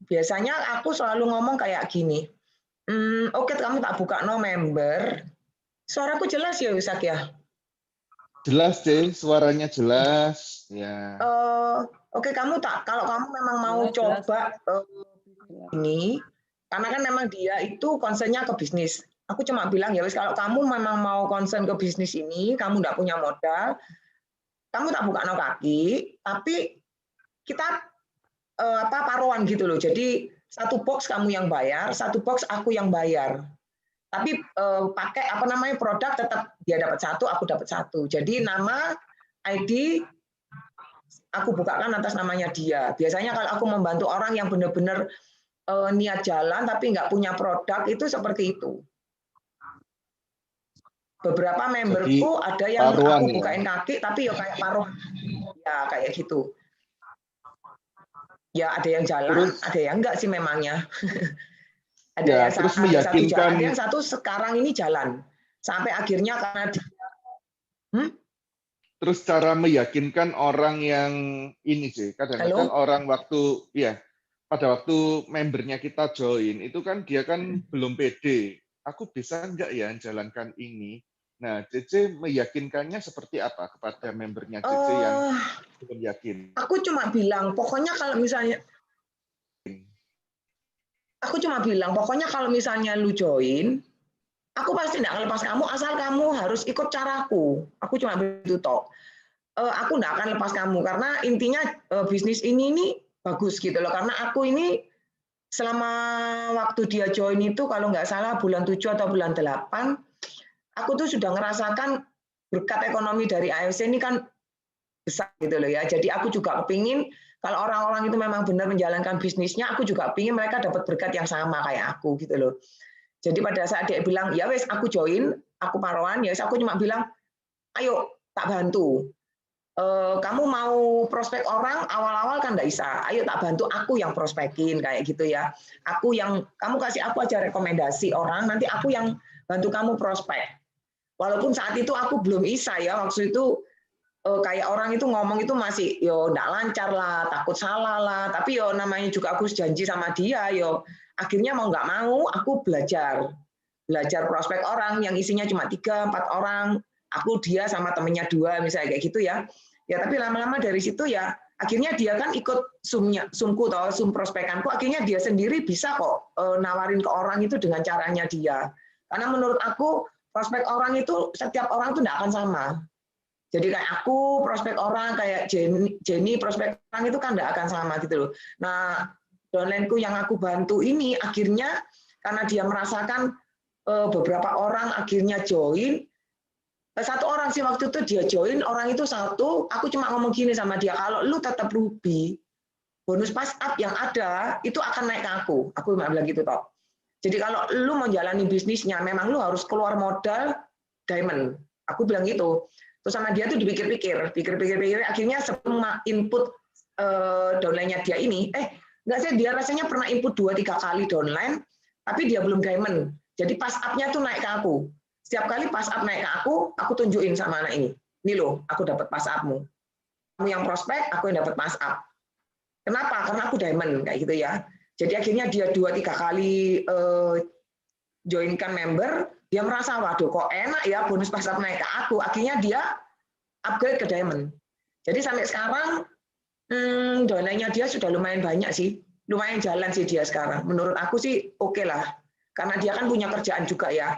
biasanya aku selalu ngomong kayak gini, oke, kamu tak buka no member. Suaraku jelas ya, Yusak ya? Jelas, C. Suaranya jelas. Ya. Oke, kalau kamu memang mau coba ini, karena kan memang dia itu concernnya ke bisnis. Aku cuma bilang ya wis kalau kamu memang mau concern ke bisnis ini, kamu nggak punya modal, kamu tak buka no kaki, tapi kita paruan gitu loh. Jadi satu box kamu yang bayar, satu box aku yang bayar. Tapi pakai produk tetap dia dapat satu, aku dapat satu. Jadi nama ID aku bukakan atas namanya dia. Biasanya kalau aku membantu orang yang benar-benar niat jalan tapi nggak punya produk, itu seperti itu. Beberapa memberku ada yang aku bukain kaki tapi ya kayak paruh, ya kayak gitu. Ya ada yang jalan, ada yang enggak sih memangnya. Ada ya, yang terus satu meyakinkan, jalan, ada yang satu sekarang ini jalan. Sampai akhirnya karena terus cara meyakinkan orang yang ini sih, kadang-kadang orang pada waktu membernya kita join, itu kan dia kan belum pede. Aku bisa enggak ya jalankan ini? Nah, CC meyakinkannya seperti apa kepada membernya CC yang belum yakin? Aku cuma bilang, pokoknya kalau misalnya lu join, aku pasti enggak lepas kamu asal kamu harus ikut caraku. Aku cuma begitu toh. Aku enggak akan lepas kamu karena intinya bisnis ini nih bagus gitu loh. Karena aku ini selama waktu dia join itu kalau nggak salah bulan 7 atau bulan 8, aku tuh sudah ngerasakan berkat ekonomi dari AFC ini kan besar gitu loh ya. Jadi aku juga kepingin kalau orang-orang itu memang benar menjalankan bisnisnya, aku juga kepingin mereka dapat berkat yang sama kayak aku gitu loh. Jadi pada saat dia bilang, ya wes aku join, aku paruan, ya wes aku cuma bilang, ayo tak bantu. Kamu mau prospek orang awal-awal kan nggak bisa, ayo tak bantu aku yang prospekin kayak gitu ya. Kamu kasih aku aja rekomendasi orang, nanti aku yang bantu kamu prospek. Walaupun saat itu aku belum bisa ya, waktu itu kayak orang itu ngomong itu masih yo nggak lancar lah, takut salah lah, tapi yo namanya juga aku janji sama dia, yo akhirnya mau nggak mau aku belajar prospek orang yang isinya cuma 3-4 orang, aku dia sama temennya 2 misalnya kayak gitu ya. Ya tapi lama-lama dari situ ya akhirnya dia kan ikut Zoom-ku atau Zoom prospekanku, akhirnya dia sendiri bisa kok nawarin ke orang itu dengan caranya dia. Karena menurut aku prospek orang itu setiap orang itu tidak akan sama. Jadi kayak aku prospek orang, kayak Jenny prospek orang itu kan nggak akan sama gitu loh. Nah, downline-ku yang aku bantu ini akhirnya karena dia merasakan beberapa orang akhirnya join, satu orang sih waktu itu dia join, orang itu satu, aku cuma ngomong gini sama dia, kalau lu tetap ruby, bonus pass up yang ada itu akan naik ke aku bilang gitu toh. Jadi kalau lu mau jalani bisnisnya, memang lu harus keluar modal diamond. Aku bilang gitu. Terus sama dia tuh dipikir-pikir, akhirnya semua input downline-nya dia ini, enggak sih, dia rasanya pernah input 2-3 kali downline, tapi dia belum diamond. Jadi pass up-nya tuh naik ke aku. Setiap kali pass up naik ke aku tunjukin sama anak ini. Ini loh, aku dapat pass up-mu. Kamu yang prospek, aku yang dapat pass up. Kenapa? Karena aku diamond, kayak gitu ya. Jadi akhirnya dia 2-3 kali joinkan member, dia merasa, waduh kok enak ya bonus pass up naik ke aku. Akhirnya dia upgrade ke diamond. Jadi sampai sekarang downline-nya dia sudah lumayan banyak sih. Lumayan jalan sih dia sekarang. Menurut aku sih oke lah. Karena dia kan punya kerjaan juga ya.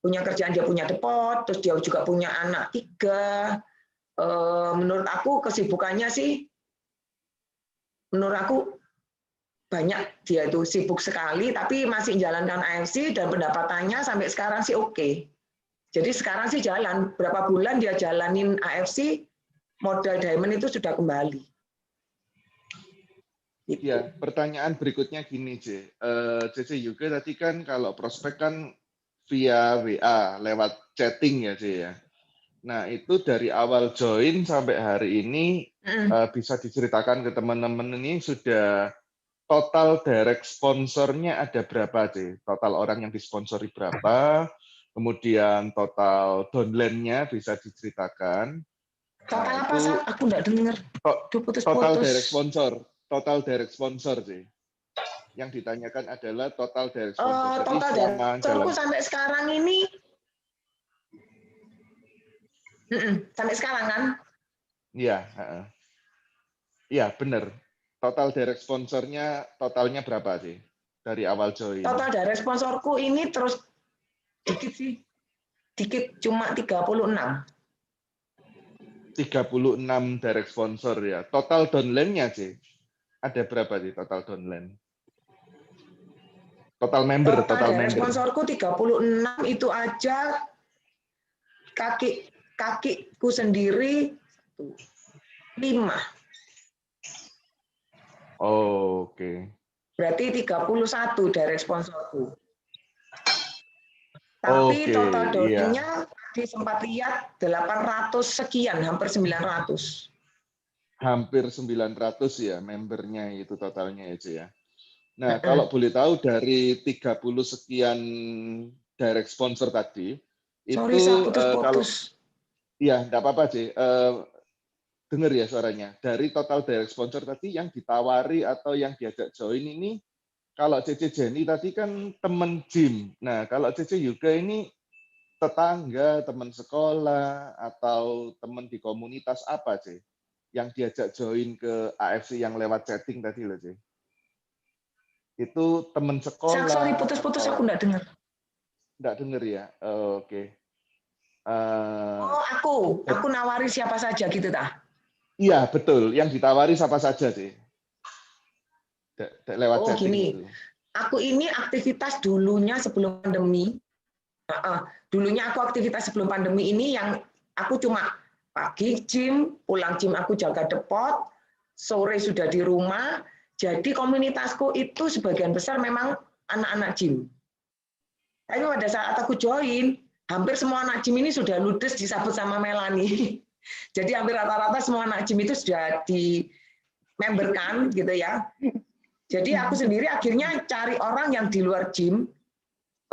Punya kerjaan, dia punya depot, terus dia juga punya anak 3. Menurut aku kesibukannya sih, menurut aku banyak, dia itu sibuk sekali, tapi masih menjalankan AFC dan pendapatannya sampai sekarang sih oke. Jadi sekarang sih jalan, berapa bulan dia jalanin AFC, modal diamond itu sudah kembali. Gitu. Ya, pertanyaan berikutnya gini, CC juga tadi kan kalau prospek kan via WA, lewat chatting ya, ya. Nah, itu dari awal join sampai hari ini bisa diceritakan ke teman-teman ini sudah total direct sponsornya ada berapa, C? Total orang yang disponsori berapa? Kemudian total downline-nya bisa diceritakan. Total apa, Sat? Aku nggak dengar. Total direct sponsor, C. Yang ditanyakan adalah total direct sponsor. Jadi Total direct sponsorku sampai sekarang ini, sampai sekarang kan? Iya, iya benar. Total direct sponsornya totalnya berapa sih dari awal join? Total direct sponsorku ini terus dikit sih, dikit, cuma 36. 36 direct sponsor ya. Total downline-nya sih ada berapa sih total downline? Total member, total direct member. Sponsorku 36 itu aja kakiku sendiri 5. Oh, oke. Berarti 31 direct sponsorku. Tapi total downline-nya tadi sempat lihat 800 sekian, hampir 900. Hampir 900 ya membernya itu totalnya ya. Nah, kalau boleh tahu dari 30 sekian direct sponsor tadi, Sorry, itu putus-putus. kalau ya enggak apa-apa sih. Dengar ya suaranya. Dari total direct sponsor tadi yang ditawari atau yang diajak join ini, kalau CC Jenny tadi kan teman gym. Nah, kalau CC Yuga ini tetangga, teman sekolah, atau teman di komunitas apa sih yang diajak join ke AFC yang lewat chatting tadi loh, sih? Itu teman sekolah. Sorry, putus-putus, aku nggak dengar. Nggak dengar ya? Oke. Aku nawari siapa saja gitu, tah? Iya, betul. Yang ditawari siapa saja sih? Lewat chatting gini. itu. Aku ini aktivitas dulunya sebelum pandemi. Dulunya aku aktivitas sebelum pandemi ini yang aku cuma pagi gym, pulang gym aku jaga depot, sore sudah di rumah. Jadi komunitasku itu sebagian besar memang anak-anak gym. Tapi pada saat aku join, hampir semua anak gym ini sudah ludes disambut sama Melanie. Jadi hampir rata-rata semua anak gym itu sudah di-memberkan gitu ya. Jadi aku sendiri akhirnya cari orang yang di luar gym,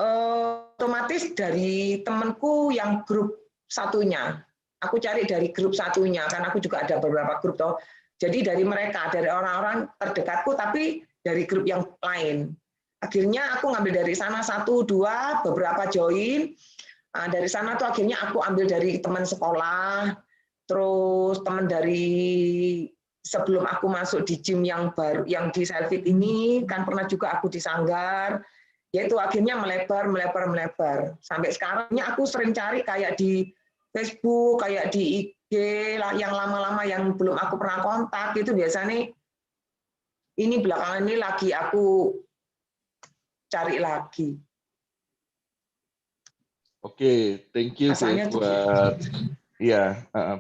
otomatis dari temanku yang grup satunya. Aku cari dari grup satunya, karena aku juga ada beberapa grup toh. Jadi dari mereka, dari orang-orang terdekatku, tapi dari grup yang lain. Akhirnya aku ngambil dari sana 1, 2, beberapa join. Dari sana tuh akhirnya aku ambil dari teman sekolah, terus teman dari sebelum aku masuk di gym yang baru, yang di Selfit ini, kan pernah juga aku di Sanggar. Yaitu akhirnya melebar. Sampai sekarang aku sering cari kayak di Facebook, kayak di IG lah, yang lama-lama yang belum aku pernah kontak itu biasanya ini belakangan ini lagi aku cari lagi. Oke, thank you C Rasanya buat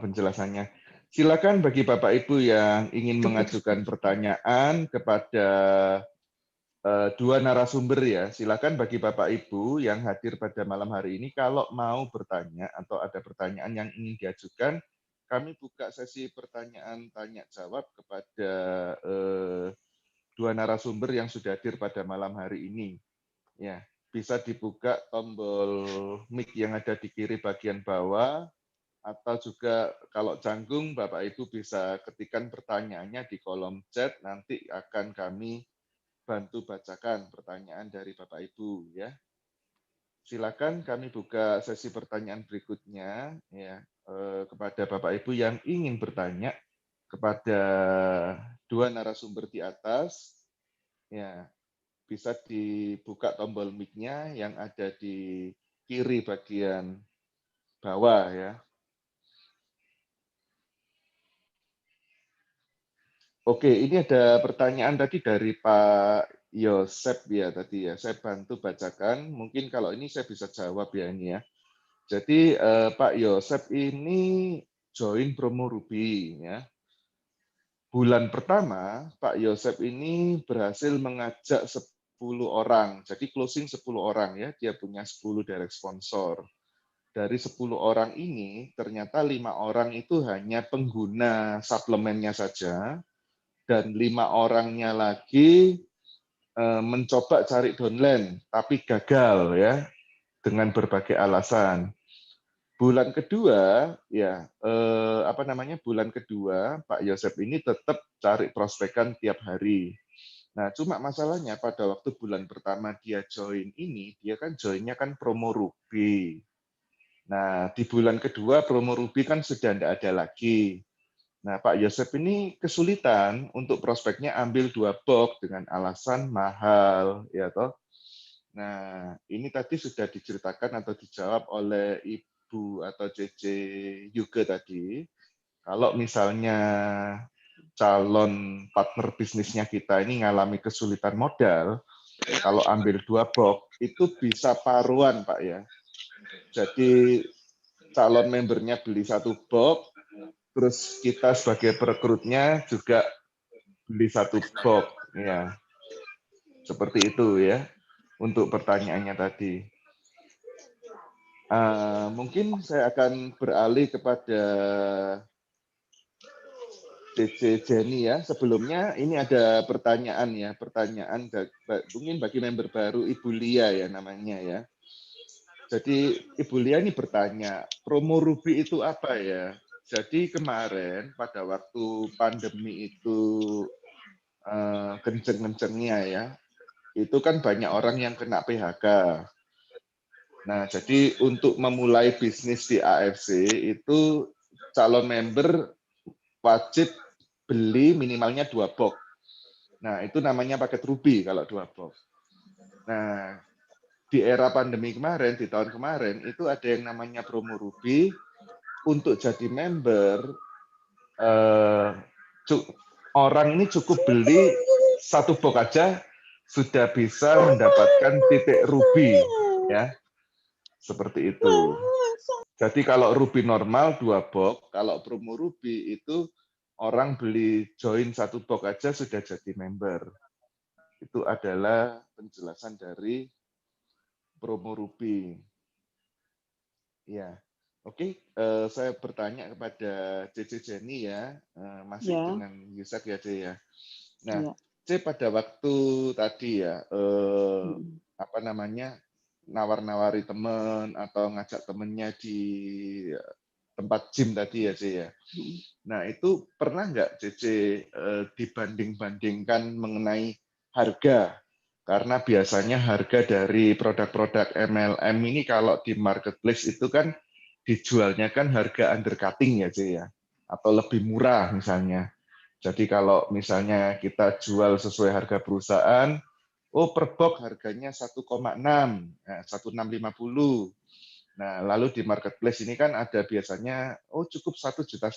penjelasannya. Silakan bagi Bapak Ibu yang ingin mengajukan pertanyaan kepada dua narasumber ya. Silakan bagi Bapak Ibu yang hadir pada malam hari ini kalau mau bertanya atau ada pertanyaan yang ingin diajukan, kami buka sesi pertanyaan tanya jawab kepada dua narasumber yang sudah hadir pada malam hari ini. Ya, bisa dibuka tombol mic yang ada di kiri bagian bawah, atau juga kalau canggung Bapak Ibu bisa ketikkan pertanyaannya di kolom chat, nanti akan kami bantu bacakan pertanyaan dari Bapak Ibu ya. Silakan kami buka sesi pertanyaan berikutnya ya kepada Bapak Ibu yang ingin bertanya kepada dua narasumber di atas ya. Bisa dibuka tombol mic-nya yang ada di kiri bagian bawah ya. Oke, ini ada pertanyaan tadi dari Pak Yosep ya tadi ya. Saya bantu bacakan. Mungkin kalau ini saya bisa jawab ya ini ya. Jadi Pak Yosep ini join Promo Ruby ya. Bulan pertama Pak Yosep ini berhasil mengajak 10 orang. Jadi closing 10 orang ya. Dia punya 10 direct sponsor. Dari 10 orang ini ternyata 5 orang itu hanya pengguna suplemennya saja. Dan 5 orangnya lagi mencoba cari downline tapi gagal ya dengan berbagai alasan. Bulan kedua ya bulan kedua Pak Yosep ini tetap cari prospekan tiap hari. Nah, cuma masalahnya pada waktu bulan pertama dia join ini, dia kan joinnya kan promo Ruby. Nah, di bulan kedua promo Ruby kan sudah tidak ada lagi. Nah, Pak Yosep ini kesulitan untuk prospeknya ambil 2 box dengan alasan mahal, ya toh. Nah, ini tadi sudah diceritakan atau dijawab oleh Ibu atau CC juga tadi. Kalau misalnya calon partner bisnisnya kita ini ngalami kesulitan modal, kalau ambil 2 box itu bisa paruan, Pak ya. Jadi calon membernya beli 1 box, terus kita sebagai perekrutnya juga beli 1 box, ya. Seperti itu ya. Untuk pertanyaannya tadi. Mungkin saya akan beralih kepada CC Jenny ya. Sebelumnya ini ada pertanyaan ya, mungkin bagi member baru Ibu Lia ya namanya ya. Jadi Ibu Lia ini bertanya, promo Ruby itu apa ya? Jadi kemarin pada waktu pandemi itu kenceng-kencengnya ya, itu kan banyak orang yang kena PHK. Nah, jadi untuk memulai bisnis di AFC itu calon member wajib beli minimalnya 2 box. Nah, itu namanya paket Ruby kalau 2 box. Nah, di era pandemi kemarin, di tahun kemarin, itu ada yang namanya promo Ruby. Untuk jadi member, orang ini cukup beli 1 box aja sudah bisa mendapatkan titik Ruby. Ya, seperti itu. Jadi kalau Ruby normal 2 box, kalau promo Ruby itu orang beli join 1 box aja sudah jadi member. Itu adalah penjelasan dari promo Ruby. Ya, oke. Saya bertanya kepada CC Jenny ya, masih dengan Yusak ya, C ya. Nah, C pada waktu tadi ya, nawar-nawari teman atau ngajak temennya di tempat gym tadi ya, C ya. Nah, itu pernah nggak CC dibanding-bandingkan mengenai harga? Karena biasanya harga dari produk-produk MLM ini kalau di marketplace itu kan dijualnya kan harga undercutting ya, C ya. Atau lebih murah misalnya. Jadi kalau misalnya kita jual sesuai harga perusahaan, per box harganya 1,6, 1,650. Nah, lalu di marketplace ini kan ada biasanya, oh cukup 1,5 juta.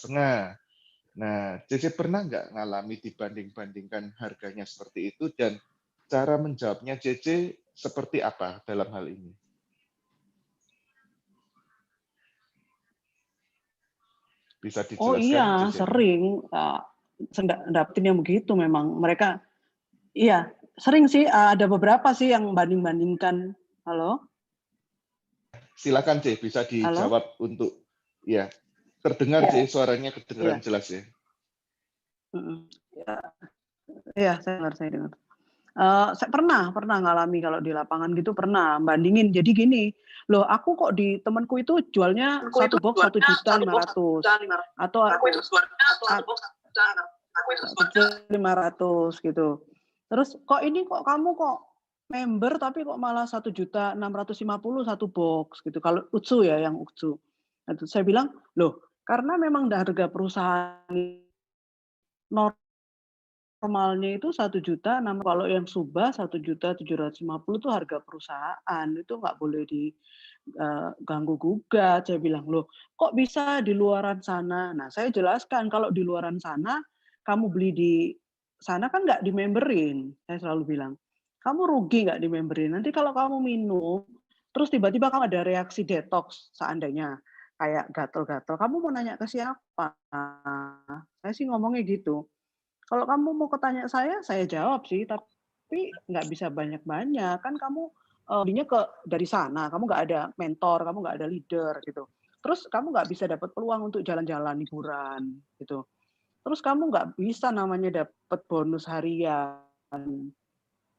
Nah, CC pernah nggak ngalami dibanding-bandingkan harganya seperti itu, dan cara menjawabnya CC seperti apa dalam hal ini? Bisa Oh dijelaskan, iya, CC? sering. Dapetin yang begitu memang. Mereka, iya, sering sih. Ada beberapa sih yang banding-bandingkan. Halo? Silakan, C, bisa Halo? dijawab untuk, ya, terdengar, C, suaranya kedengaran Iya. jelas ya. Iya, saya dengar. Saya pernah ngalami kalau di lapangan gitu, pernah bandingin. Jadi gini, loh aku kok di temanku itu jualnya satu box 1.500.000 atau 1.500.000 gitu. Terus kok ini kok kamu kok member tapi kok malah 1.650.000 satu box gitu. Kalau Utsu ya, yang Utsu. Itu saya bilang, loh karena memang harga perusahaan normalnya itu 1 juta, kalau yang Subah 1.750.000 itu harga perusahaan, itu nggak boleh diganggu gugat. Saya bilang, loh kok bisa di luaran sana? Nah saya jelaskan kalau di luaran sana, kamu beli di sana kan nggak dimemberin. Saya selalu bilang, kamu rugi nggak dimemberin. Nanti kalau kamu minum, terus tiba-tiba kamu ada reaksi detox seandainya, kayak gatel-gatel, kamu mau nanya ke siapa? Saya sih ngomongnya gitu. Kalau kamu mau tanya saya jawab sih, tapi nggak bisa banyak-banyak. Kan kamu belinya dari sana, kamu nggak ada mentor, kamu nggak ada leader gitu. Terus kamu nggak bisa dapat peluang untuk jalan-jalan liburan gitu. Terus kamu nggak bisa namanya dapat bonus harian,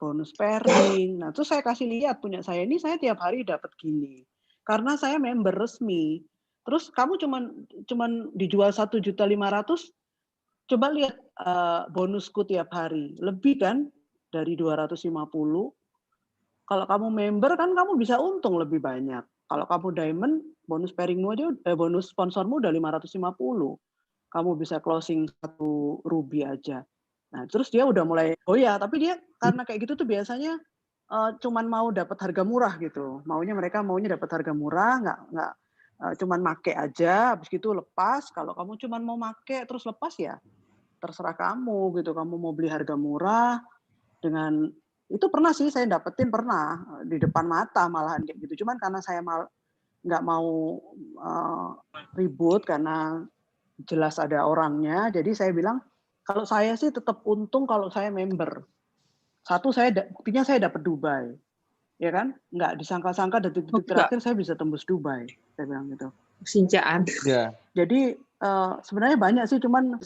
bonus pairing. Nah, terus saya kasih lihat punya saya ini, saya tiap hari dapat gini. Karena saya member resmi. Terus kamu cuman dijual 1.500.000. Coba lihat bonusku tiap hari, lebih kan dari 250. Kalau kamu member kan kamu bisa untung lebih banyak. Kalau kamu diamond, bonus pairingmu aja, bonus sponsormu udah 550. Kamu bisa closing 1 ruby aja. Nah, terus dia udah mulai, oh ya, tapi dia karena kayak gitu tuh biasanya cuman mau dapat harga murah gitu. Mereka maunya dapat harga murah, nggak cuman make aja, habis gitu lepas. Kalau kamu cuman mau make terus lepas ya terserah kamu gitu, kamu mau beli harga murah dengan itu pernah sih saya dapetin, pernah di depan mata malahan kayak gitu. Cuman karena saya nggak mau ribut karena jelas ada orangnya, jadi saya bilang kalau saya sih tetap untung kalau saya member. Satu, buktinya saya dapat Dubai, ya kan? Nggak disangka-sangka detik-detik terakhir saya bisa tembus Dubai, saya bilang gitu. Sincaan. Ya. Jadi sebenarnya banyak sih, cuman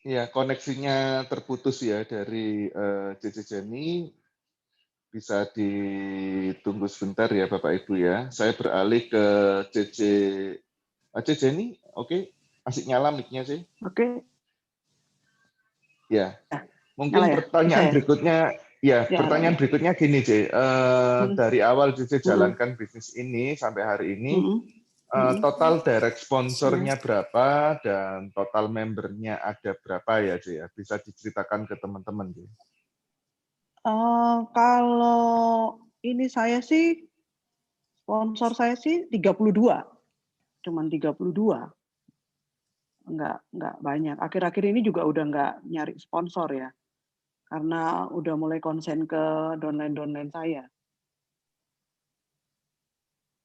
Ya, koneksinya terputus ya dari CC Jenny. Bisa ditunggu sebentar ya Bapak Ibu ya. Saya beralih ke CC Jenny, oke? Asik nyala mic-nya sih. Oke. Ya. Mungkin pertanyaan berikutnya, pertanyaan berikutnya gini, C. Dari awal CC jalankan bisnis ini sampai hari ini, total direct sponsornya berapa dan total membernya ada berapa ya, C? Bisa diceritakan ke teman-teman, C. Kalau ini saya sih, sponsor saya sih 32. Cuman 32. Enggak banyak. Akhir-akhir ini juga udah enggak nyari sponsor ya. Karena udah mulai konsen ke downline saya.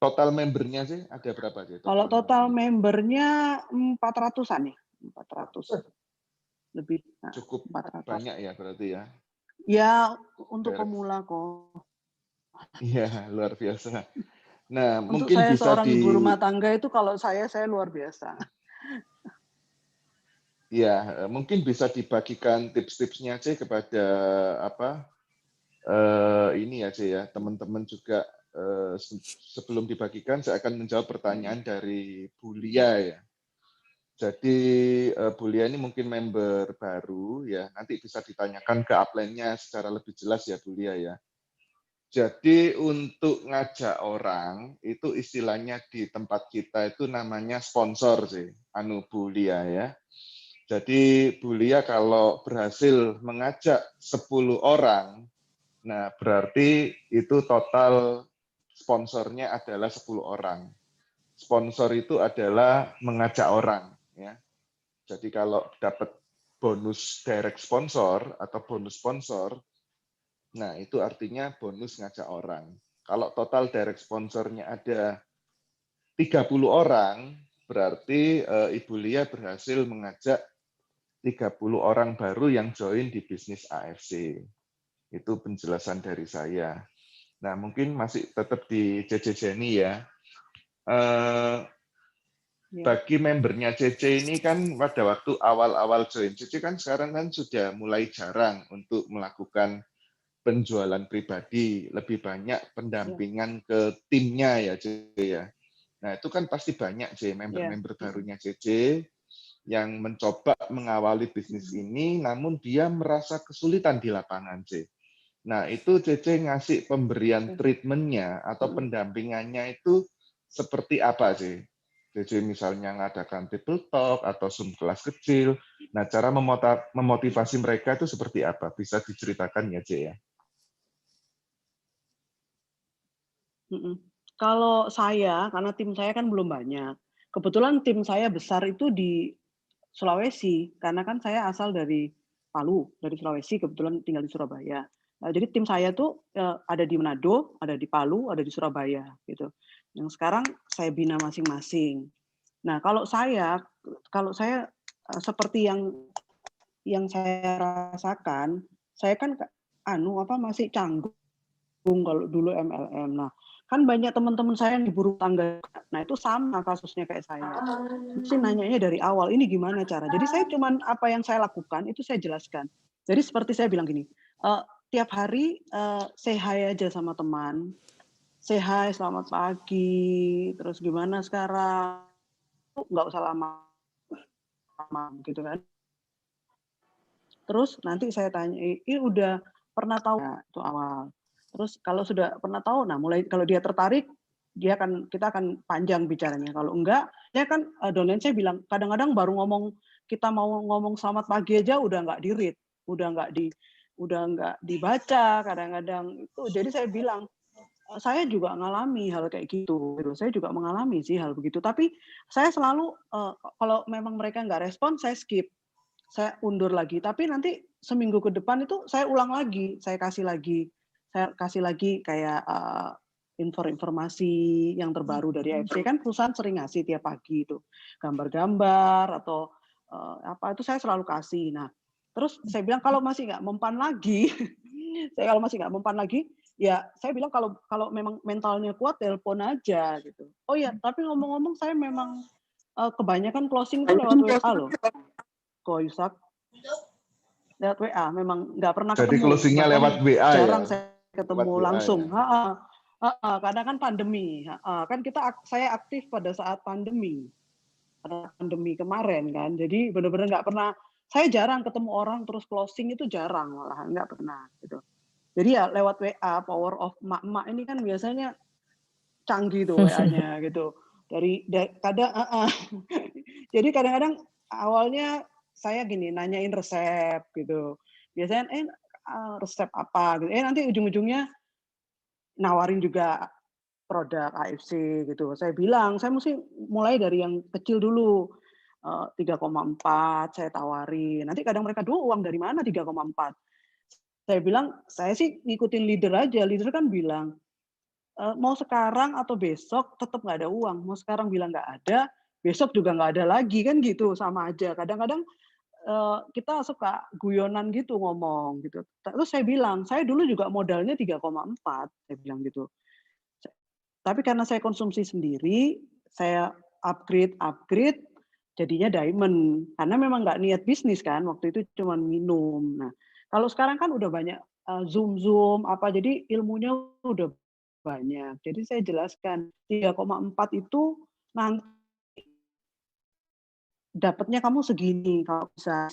Total membernya sih ada berapa sih? Kalau total membernya 400-an ya. 400. Lebih. Cukup 400. Banyak ya berarti ya. Ya, untuk pemula kok. Iya, luar biasa. Nah, untuk mungkin saya bisa seorang ibu rumah tangga itu kalau saya luar biasa. Ya, mungkin bisa dibagikan tips-tipsnya C kepada ini ya C ya, teman-teman juga sebelum dibagikan saya akan menjawab pertanyaan dari Bu Lia ya. Jadi Bu Lia ini mungkin member baru ya, nanti bisa ditanyakan ke upline-nya secara lebih jelas ya Bu Lia ya. Jadi untuk ngajak orang itu istilahnya di tempat kita itu namanya sponsor sih, Bu Lia ya. Jadi Bu Lia kalau berhasil mengajak 10 orang, nah berarti itu total sponsornya adalah 10 orang. Sponsor itu adalah mengajak orang, ya. Jadi kalau dapat bonus direct sponsor atau bonus sponsor, nah itu artinya bonus ngajak orang. Kalau total direct sponsornya ada 30 orang, berarti Ibu Lia berhasil mengajak 30 orang baru yang join di bisnis AFC. Itu penjelasan dari saya. Nah, mungkin masih tetap di CC Jenny ya. Bagi membernya CC ini kan pada waktu awal-awal join CC kan sekarang kan sudah mulai jarang untuk melakukan penjualan pribadi, lebih banyak pendampingan ke timnya ya CC ya. Nah, itu kan pasti banyak C member-member barunya CC yang mencoba mengawali bisnis ini, namun dia merasa kesulitan di lapangan, C. Nah, itu CC ngasih pemberian treatment-nya atau pendampingannya itu seperti apa, C? CC misalnya ngadakan table talk atau Zoom kelas kecil. Nah, cara memotivasi mereka itu seperti apa? Bisa diceritakan ya, C ya? Kalau saya, karena tim saya kan belum banyak. Kebetulan tim saya besar itu di Sulawesi, karena kan saya asal dari Palu, dari Sulawesi, kebetulan tinggal di Surabaya. Nah, jadi tim saya tuh ada di Manado, ada di Palu, ada di Surabaya, gitu. Yang sekarang saya bina masing-masing. Nah, kalau saya seperti yang saya rasakan, saya kan masih canggung kalau dulu MLM. Nah, kan banyak teman-teman saya yang ibu rumah tangga. Nah, itu sama kasusnya kayak saya. Mesti nanyanya dari awal, ini gimana cara. Jadi saya cuman apa yang saya lakukan, itu saya jelaskan. Jadi seperti saya bilang gini, tiap hari say hi aja sama teman. Say hi, selamat pagi, terus gimana sekarang. Nggak usah lama gitu kan. Terus nanti saya tanya, ini udah pernah tahu itu awal. Terus kalau sudah pernah tahu, nah mulai kalau dia tertarik, kita akan panjang bicaranya. Kalau enggak, ya kan downline saya bilang kadang-kadang baru kita mau ngomong selamat pagi aja udah nggak di-read, udah nggak dibaca kadang-kadang itu. Jadi saya bilang saya juga mengalami hal kayak gitu. Saya juga mengalami sih hal begitu. Tapi saya selalu kalau memang mereka nggak respon, saya skip. Saya undur lagi, tapi nanti seminggu ke depan itu saya ulang lagi, saya kasih lagi kayak informasi yang terbaru dari AFC. Kan perusahaan sering ngasih tiap pagi itu gambar-gambar atau apa itu saya selalu kasih. Nah, terus saya bilang kalau masih nggak mempan lagi, ya saya bilang kalau memang mentalnya kuat telepon aja gitu. Oh ya, tapi ngomong-ngomong saya memang kebanyakan closing itu lewat WA loh. Koyusak lewat WA, memang nggak pernah ketemu. Jadi closingnya lewat WA jarang ya? saya ketemu langsung. Ya? Kadang kan pandemi. Kan saya aktif pada saat pandemi kemarin kan. Jadi benar-benar nggak pernah. Saya jarang ketemu orang terus closing itu jarang malah nggak pernah gitu. Jadi ya lewat WA, power of emak-emak ini kan biasanya canggih tuh WA-nya gitu. Jadi kadang-kadang awalnya saya gini nanyain resep gitu. Biasanya resep apa gitu. Nanti ujung-ujungnya nawarin juga produk AFC gitu. Saya bilang saya mesti mulai dari yang kecil dulu. 3,4 saya tawarin. Nanti kadang mereka uang dari mana 3,4? Saya bilang saya sih ngikutin leader aja. Leader kan bilang mau sekarang atau besok tetap nggak ada uang. Mau sekarang bilang nggak ada, besok juga nggak ada lagi kan gitu, sama aja. Kadang-kadang kita suka guyonan gitu ngomong gitu. Terus saya bilang, saya dulu juga modalnya 3,4, saya bilang gitu. Tapi karena saya konsumsi sendiri, saya upgrade, jadinya diamond. Karena memang nggak niat bisnis kan, waktu itu cuma minum. Nah, kalau sekarang kan udah banyak Zoom, apa, jadi ilmunya udah banyak. Jadi saya jelaskan 3,4 itu nanti dapatnya kamu segini, kalau bisa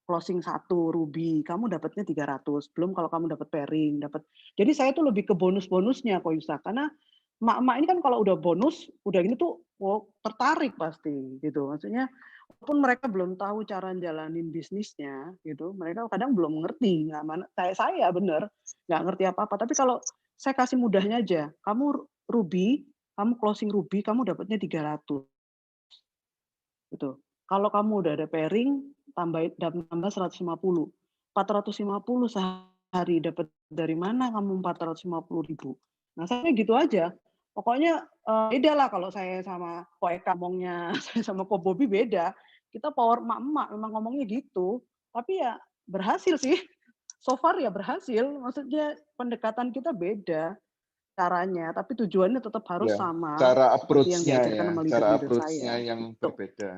closing 1 ruby, kamu dapatnya 300. Belum kalau kamu dapat pairing, dapat. Jadi saya tuh lebih ke bonus-bonusnya Koyusa, karena emak-emak ini kan kalau udah bonus, udah gini tuh tertarik pasti gitu. Maksudnya walaupun mereka belum tahu cara jalanin bisnisnya gitu, mereka kadang belum ngerti, nggak mana kayak saya bener, nggak ngerti apa-apa. Tapi kalau saya kasih mudahnya aja, kamu ruby, kamu closing ruby, kamu dapatnya 300 gitu. Kalau kamu udah ada pairing, tambah 150. 450 sehari dapat dari mana kamu 450.000? Nah, saya gitu aja. Pokoknya beda lah kalau saya sama Ko Eka ngomongnya, saya sama Ko Bobby beda. Kita power emak-emak memang ngomongnya gitu. Tapi ya berhasil sih. So far ya berhasil. Maksudnya pendekatan kita beda caranya, tapi tujuannya tetap harus Ya, sama cara seperti yang approach-nya diajarkan ya, sama cara leader-leader approach-nya saya. yang Tuh. berbeda.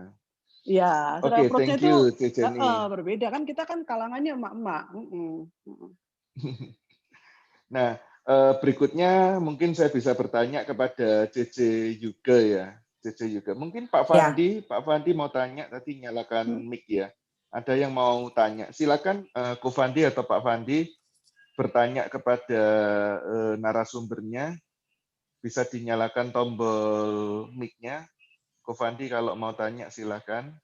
Iya, cara Oke, approach-nya thank itu you, Ce Jenny. berbeda kan kita kan kalangannya emak-emak. Nah, berikutnya mungkin saya bisa bertanya kepada CC Yuga ya. CC Yuga. Mungkin Pak Ya, Fandi mau tanya, tadi nyalakan mic ya. Ada yang mau tanya. Silakan Ko Fandi atau Pak Fandi bertanya kepada narasumbernya. Bisa dinyalakan tombol mic-nya. Ko Fandi kalau mau tanya silakan.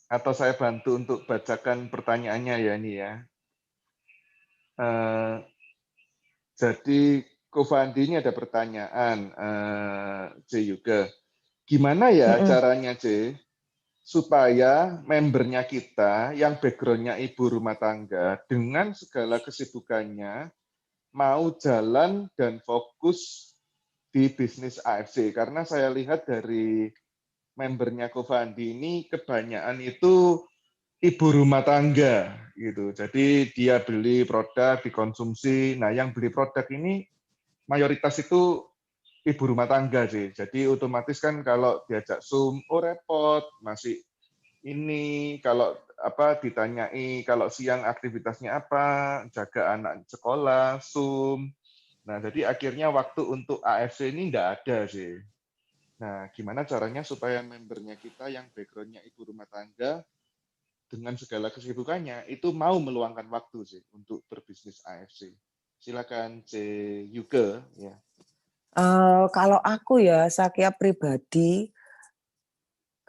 Atau saya bantu untuk bacakan pertanyaannya ya ini ya. Jadi Ko Fandi ini ada pertanyaan, C juga. Gimana ya caranya C supaya membernya kita yang backgroundnya ibu rumah tangga dengan segala kesibukannya mau jalan dan fokus di bisnis AFC? Karena saya lihat dari membernya Ko Fandi ini kebanyakan itu ibu rumah tangga gitu. Jadi dia beli produk dikonsumsi. Nah, yang beli produk ini mayoritas itu ibu rumah tangga sih. Jadi otomatis kan kalau diajak Zoom, oh repot, masih ini kalau apa ditanyai kalau siang aktivitasnya apa, jaga anak sekolah, Zoom. Nah, jadi akhirnya waktu untuk AFC ini enggak ada sih. Nah, gimana caranya supaya membernya kita yang backgroundnya ibu rumah tangga dengan segala kesibukannya itu mau meluangkan waktu sih untuk berbisnis AFC. Silakan C Yuga ya. Kalau aku ya, Sakia pribadi,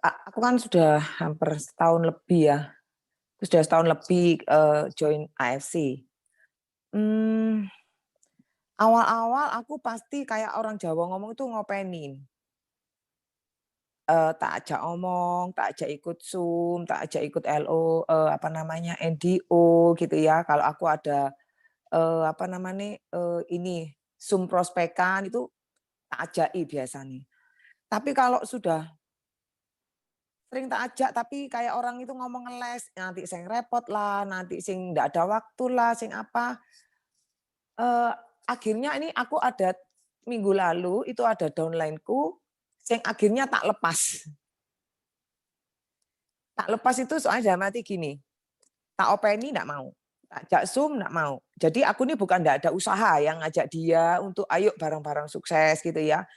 aku kan sudah hampir setahun lebih ya, sudah setahun lebih join AFC. Awal-awal aku pasti kayak orang Jawa ngomong itu ngopenin. Tak ajak omong, tak ajak ikut Zoom, tak ajak ikut LO, NDO gitu ya. Kalau aku ada ini Zoom prospekan itu tak ajaki biasanya. Tapi kalau sudah sering tak ajak tapi kayak orang itu ngomong ngeles, nanti sing repot lah, nanti sing ndak ada waktu lah, sing apa. Akhirnya ini aku ada minggu lalu itu ada downline-ku sing akhirnya tak lepas. Tak lepas itu soalnya dalam hati gini, tak openi ndak mau, tak ajak Zoom ndak mau. Jadi aku ini bukan ndak ada usaha yang ngajak dia untuk ayo bareng-bareng sukses gitu ya.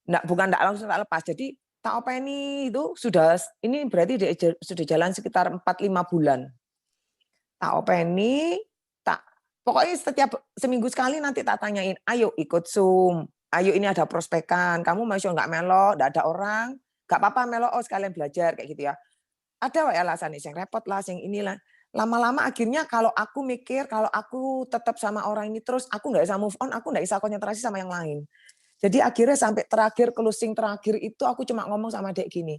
Bukan ndak langsung tak lepas. Jadi tak openi itu sudah ini berarti sudah jalan sekitar 4-5 bulan. Tak openi, pokoknya setiap seminggu sekali nanti tak tanyain, ayo ikut Zoom, ayo ini ada prospekan, kamu masih nggak melo, nggak ada orang, nggak apa-apa melo, sekalian belajar kayak gitu ya. Ada ya alasannya, yang repot lah, yang inilah. Lama-lama akhirnya kalau aku mikir, kalau aku tetap sama orang ini terus, aku nggak bisa move on, aku nggak bisa konsentrasi sama yang lain. Jadi akhirnya sampai terakhir, closing terakhir itu aku cuma ngomong sama Dek gini,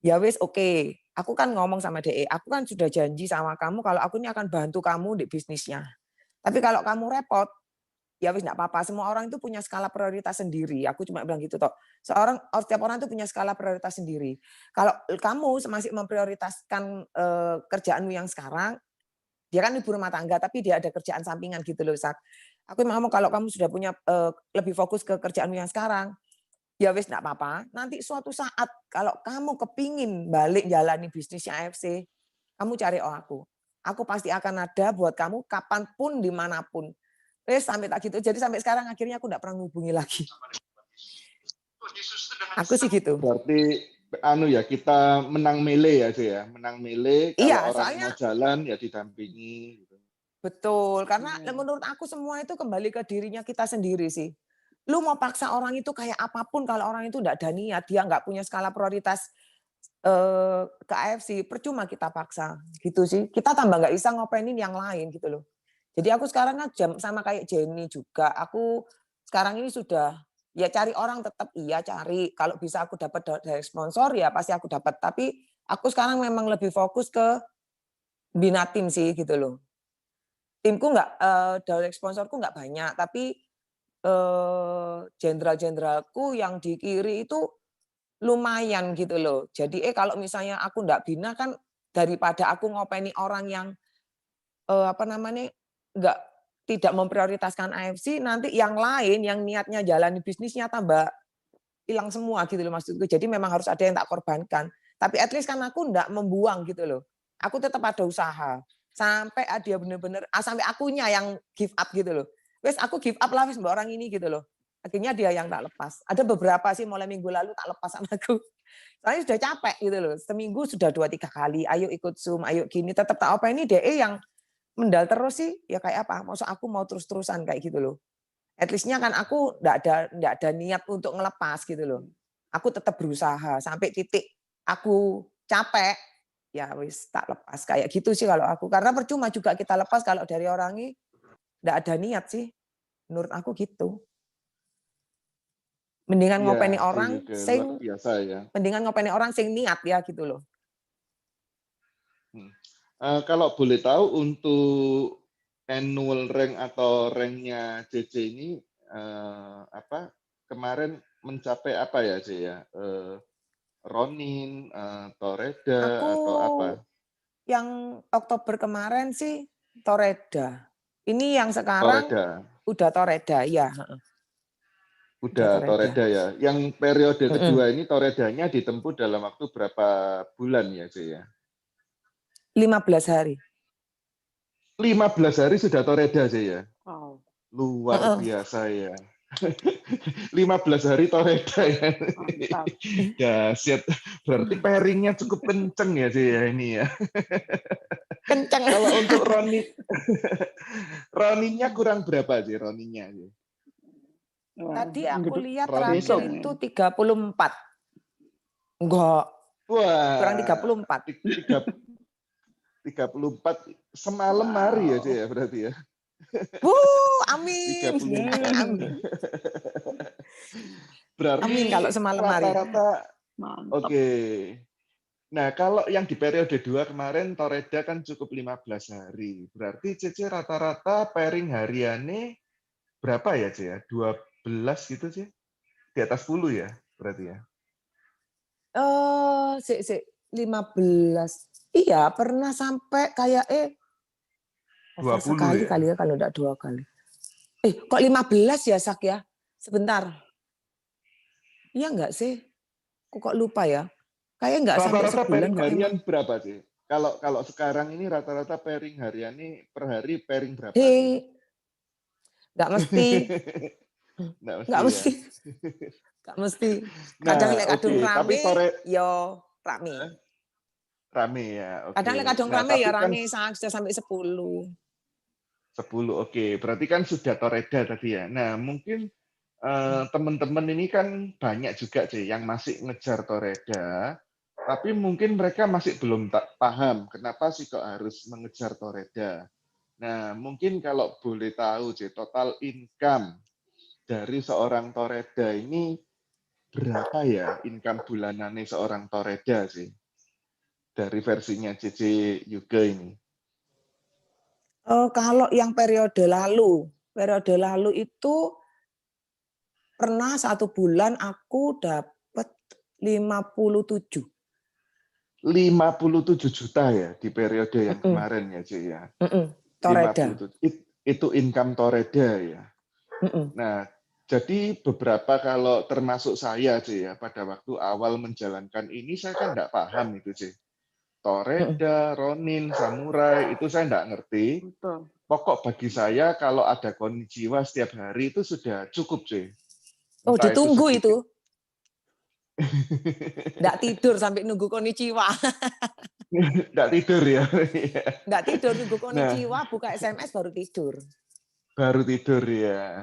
ya wis oke, aku kan ngomong sama Dek, aku kan sudah janji sama kamu kalau aku ini akan bantu kamu di bisnisnya. Tapi kalau kamu repot, ya wis enggak apa-apa. Semua orang itu punya skala prioritas sendiri. Aku cuma bilang gitu toh. Setiap orang itu punya skala prioritas sendiri. Kalau kamu masih memprioritaskan kerjaanmu yang sekarang, dia kan ibu rumah tangga tapi dia ada kerjaan sampingan gitu loh, Sak. Aku ngomong kalau kamu sudah punya lebih fokus ke kerjaanmu yang sekarang, ya wis enggak apa-apa. Nanti suatu saat kalau kamu kepingin balik jalani bisnisnya AFC, kamu cari aku. Aku pasti akan ada buat kamu kapanpun, dimanapun. Sampai tak gitu. Jadi sampai sekarang akhirnya aku enggak pernah ngubungi lagi. Aku sih gitu. Berarti kita menang mele ya sih ya, menang mele. Kalau Iya, orang soalnya mau jalan ya didampingi. Gitu. Betul, karena menurut aku semua itu kembali ke dirinya kita sendiri sih. Lu mau paksa orang itu kayak apapun, kalau orang itu nggak ada niat, dia nggak punya skala prioritas ke AFC, percuma kita paksa, gitu sih. Kita tambah nggak bisa ngopenin yang lain gitu loh. Jadi aku sekarang kan sama kayak Jenny juga, aku sekarang ini sudah ya cari orang tetap iya cari, kalau bisa aku dapat dari sponsor ya pasti aku dapat. Tapi aku sekarang memang lebih fokus ke bina tim sih gitu loh. Timku nggak dari sponsorku nggak banyak, tapi jenderal-jenderalku yang di kiri itu lumayan gitu loh. Jadi kalau misalnya aku nggak bina kan daripada aku ngopeni orang yang nggak tidak memprioritaskan AFC, nanti yang lain yang niatnya jalani bisnisnya tambah hilang semua gitu loh maksudku. Jadi memang harus ada yang tak korbankan. Tapi at least kan aku nggak membuang gitu loh. Aku tetap ada usaha. Sampai dia bener-bener, sampai akunya yang give up gitu loh. Wes aku give up lah wes mbak orang ini gitu loh. Akhirnya dia yang tak lepas. Ada beberapa sih mulai minggu lalu tak lepas sama aku. Soalnya sudah capek gitu loh. Seminggu sudah 2-3 kali. Ayo ikut Zoom, ayo gini. Tetap tak apa ini DE yang mendal terus sih. Ya kayak apa? Maksud aku mau terus-terusan kayak gitu loh. At least-nya kan aku enggak ada niat untuk ngelepas gitu loh. Aku tetap berusaha sampai titik aku capek. Ya wis tak lepas kayak gitu sih kalau aku. Karena percuma juga kita lepas kalau dari orang ini enggak ada niat sih. Menurut aku gitu. Mendingan Iya, ngopeni sih orang juga sing luar biasa ya. mendingan ngopeni orang sing niat ya gitu loh. Kalau boleh tahu untuk annual rank atau ranknya JJ ini kemarin mencapai apa ya C ya? Ronin, Toreda Aku atau apa? yang Oktober kemarin sih Toreda. Ini yang sekarang Toreda. udah Toreda ya. Udah Toreda ya. Yang periode kedua ini Toredanya ditempuh dalam waktu berapa bulan ya C ya? 15 hari. 15 hari sudah Toreda C ya? Wow. Luar biasa ya. 15 hari Toreda ya. Mantap. Dahsyat. Berarti pairingnya cukup kenceng ya sih ya ini ya. Kenceng. Kalau untuk Roninnya kurang berapa sih Roninnya? Tadi aku lihat Roninnya terakhir itu 34. Enggak. Wah. Kurang 34. 34 semalam hari ya sih ya berarti ya. Amin. 34. Amin. Berarti amin kalau semalam hari. Rata-rata oke. Nah, kalau yang di periode 2 kemarin Toreda kan cukup 15 hari. Berarti CC rata-rata pairing hariannya berapa ya, C ya? 12 gitu, C? Di atas 10 ya, berarti ya? 15. Iya, pernah sampai kayak over 20 sekali ya? kali ya kalau enggak 2 kali. Kok 15 ya, Sak ya? Sebentar. Iya enggak sih? Kok lupa ya? Kayak enggak sampai Rata-rata sebulan pairing kok harian emang. berapa sih? Kalau sekarang ini rata-rata pairing harian ini per hari pairing berapa? Enggak mesti. Enggak mesti ya? Enggak mesti. Kadang lek kadung rame, yo rame. Rame ya, oke. Kadang lek kadung rame ya rame sudah sampai 10. 10, oke. Berarti kan sudah Toreda tadi ya. Nah, mungkin teman-teman ini kan banyak juga sih yang masih ngejar Toreda, tapi mungkin mereka masih belum paham kenapa sih kok harus mengejar Toreda. Nah, mungkin kalau boleh tahu sih total income dari seorang Toreda ini berapa ya income bulanannya seorang Toreda sih? Dari versinya JJ Yuga ini. Kalau yang periode lalu itu pernah 1 bulan aku dapat 57. 57 juta ya di periode yang kemarin ya, Cik ya. Toreda. 57. Itu income Toreda ya. Nah, jadi beberapa kalau termasuk saya Cik ya, pada waktu awal menjalankan ini saya kan enggak paham itu Cik. Toreda, Ronin, Samurai, itu saya enggak ngerti. Betul. Pokok bagi saya kalau ada konnichiwa setiap hari itu sudah cukup Cik. Oh, ditunggu itu. Enggak tidur sampai nunggu konnichiwa. Enggak tidur ya. Enggak tidur nunggu konnichiwa, buka SMS baru tidur. Baru tidur ya.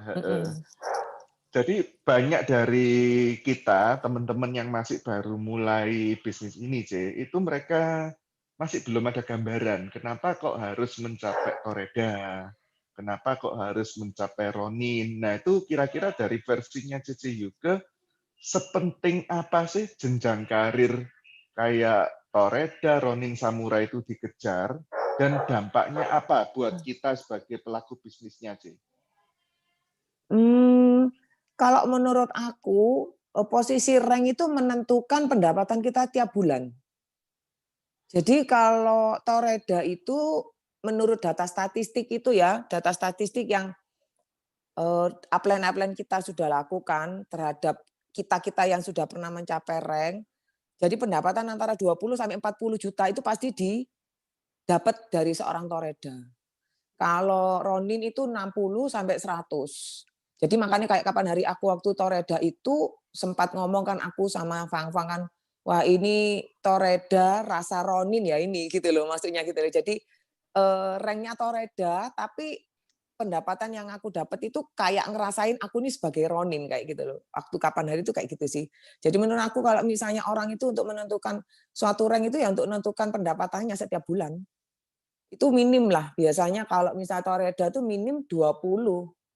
Jadi banyak dari kita, teman-teman yang masih baru mulai bisnis ini, C, itu mereka masih belum ada gambaran. Kenapa kok harus mencapai Toreda? Kenapa kok harus mencapai Ronin? Nah, itu kira-kira dari versinya CC Yuke, sepenting apa sih jenjang karir kayak Toreda, Ronin, Samurai itu dikejar? Dan dampaknya apa buat kita sebagai pelaku bisnisnya, C? Kalau menurut aku, posisi rank itu menentukan pendapatan kita tiap bulan. Jadi kalau Toreda itu menurut data statistik itu ya, data statistik yang upline kita sudah lakukan terhadap kita yang sudah pernah mencapai rank. Jadi pendapatan antara 20 sampai 40 juta itu pasti didapat dari seorang Toreda. Kalau Ronin itu 60 sampai 100. Jadi makanya kayak kapan hari aku waktu Toreda itu sempat ngomong kan aku sama Fang kan, wah ini Toreda rasa Ronin ya ini gitu loh maksudnya gitu loh. Jadi ranknya Toreda tapi pendapatan yang aku dapat itu kayak ngerasain aku ini sebagai Ronin kayak gitu loh. Waktu kapan hari itu kayak gitu sih. Jadi menurut aku kalau misalnya orang itu untuk menentukan suatu rank itu ya untuk menentukan pendapatannya setiap bulan. Itu minim lah. Biasanya kalau misalnya Toreda itu minim 20.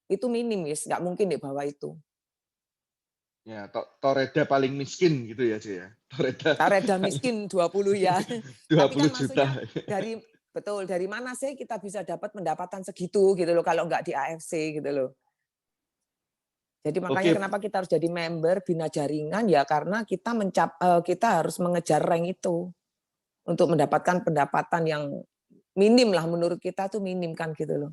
Itu minim, yes. Nggak mungkin di bawah itu. Ya, Toreda paling miskin gitu ya, C, ya. Toreda miskin 20 ya. 20 Tapi kan juta. maksudnya dari mana sih kita bisa dapat pendapatan segitu gitu loh kalau nggak di AFC gitu loh. Jadi makanya kenapa kita harus jadi member Bina Jaringan ya karena kita harus mengejar rank itu untuk mendapatkan pendapatan yang minim lah menurut kita tuh minim kan gitu loh.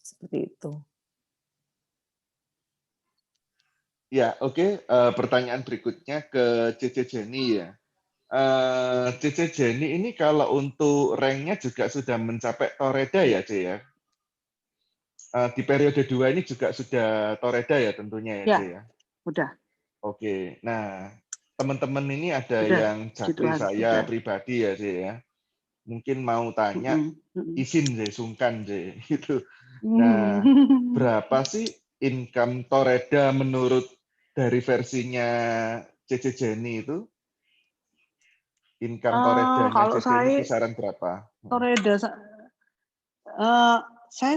Seperti itu. Ya, oke. Pertanyaan berikutnya ke Cece Jenny ya. Cece Jenny ini kalau untuk ranknya juga sudah mencapai Toreda ya, C, ya? Di periode 2 ini juga sudah Toreda ya tentunya ya, C, ya? Udah. Oke. Nah, teman-teman ini ada Udah, yang japri saya pribadi ya, C, ya. Mungkin mau tanya, izin, C, sungkan, C, gitu. Nah, berapa sih income Toreda menurut dari versinya CC Jenny itu? Income Toredanya kalau CC ini kisaran berapa? Toreda, saya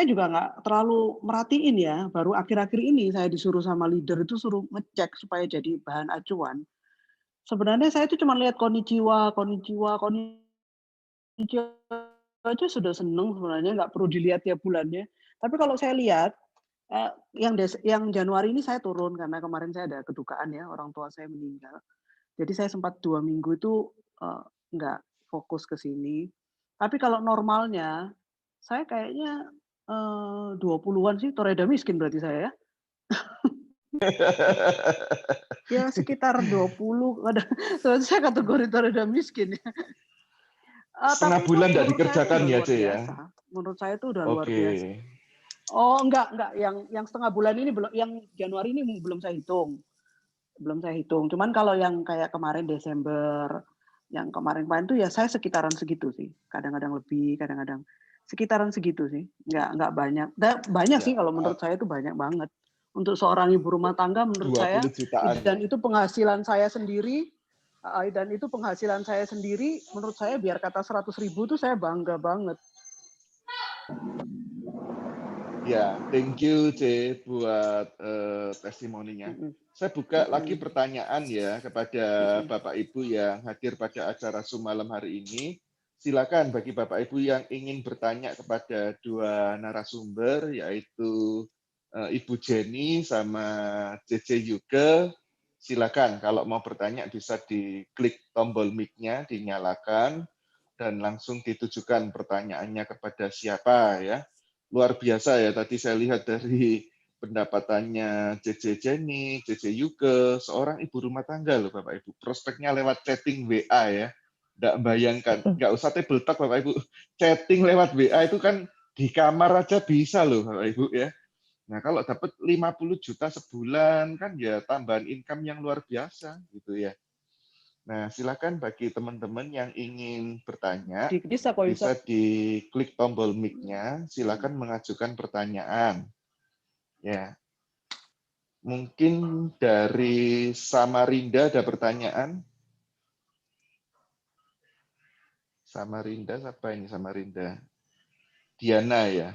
juga nggak terlalu merhatiin ya. Baru akhir-akhir ini saya disuruh sama leader itu suruh ngecek supaya jadi bahan acuan. Sebenarnya saya itu cuma lihat konnichiwa aja sudah seneng sebenarnya, nggak perlu dilihat tiap bulannya. Tapi kalau saya lihat yang Januari ini saya turun karena kemarin saya ada kedukaan ya, orang tua saya meninggal. Jadi saya sempat 2 minggu itu nggak fokus ke sini. Tapi kalau normalnya saya kayaknya 20-an sih, Toreda miskin berarti saya ya. Ya sekitar 20, saya kategori Toreda miskin ya. Setengah bulan tidak dikerjakan ya, C, ya? Menurut saya itu udah luar biasa. Oh enggak, yang setengah bulan ini belum, yang Januari ini belum saya hitung. Cuman kalau yang kayak kemarin Desember, yang kemarin-kemarin itu ya saya sekitaran segitu sih. Kadang-kadang lebih, kadang-kadang sekitaran segitu sih. Enggak banyak. Banyak sih kalau menurut saya itu banyak banget. Untuk seorang ibu rumah tangga menurut saya, dan itu penghasilan saya sendiri, menurut saya biar kata 100.000 itu saya bangga banget. Ya, thank you C buat testimoninya. Saya buka lagi pertanyaan ya kepada Bapak Ibu yang hadir pada acara Sumalam hari ini. Silakan bagi Bapak Ibu yang ingin bertanya kepada dua narasumber, yaitu Ibu Jenny sama CC Yuke. Silakan kalau mau bertanya bisa diklik tombol mic-nya, dinyalakan, dan langsung ditujukan pertanyaannya kepada siapa ya. Luar biasa ya, tadi saya lihat dari pendapatannya CC Jenny, CC Yuke, seorang ibu rumah tangga loh Bapak Ibu. Prospeknya lewat chatting WA ya. Nggak bayangkan, nggak usah table talk Bapak Ibu. Chatting lewat WA itu kan di kamar aja bisa loh Bapak Ibu ya. Nah kalau dapat 50 juta sebulan kan ya tambahan income yang luar biasa gitu ya. Nah, silakan bagi teman-teman yang ingin bertanya, bisa diklik tombol mic-nya, silakan mengajukan pertanyaan. Ya, Mungkin dari Samarinda ada pertanyaan? Samarinda, siapa ini Samarinda? Diana ya.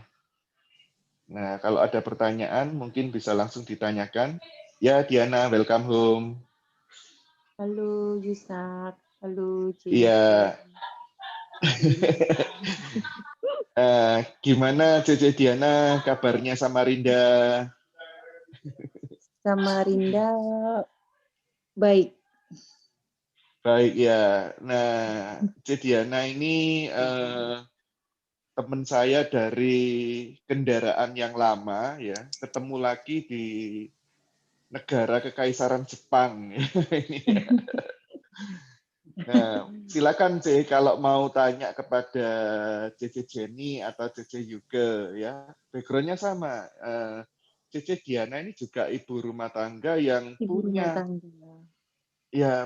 Nah, kalau ada pertanyaan mungkin bisa langsung ditanyakan. Ya, Diana, welcome home. Halo Yusak, halo Iya. Gimana Cece Diana kabarnya Samarinda? Samarinda baik. Baik ya. Nah, Cece Diana ini teman saya dari kendaraan yang lama ya, ketemu lagi di negara kekaisaran Jepang. Ini ya. Nah, silakan C kalau mau tanya kepada Cece Jenny atau Cece Yuke ya. Backgroundnya sama. Cece Diana ini juga ibu rumah tangga yang Ibu rumah tangga.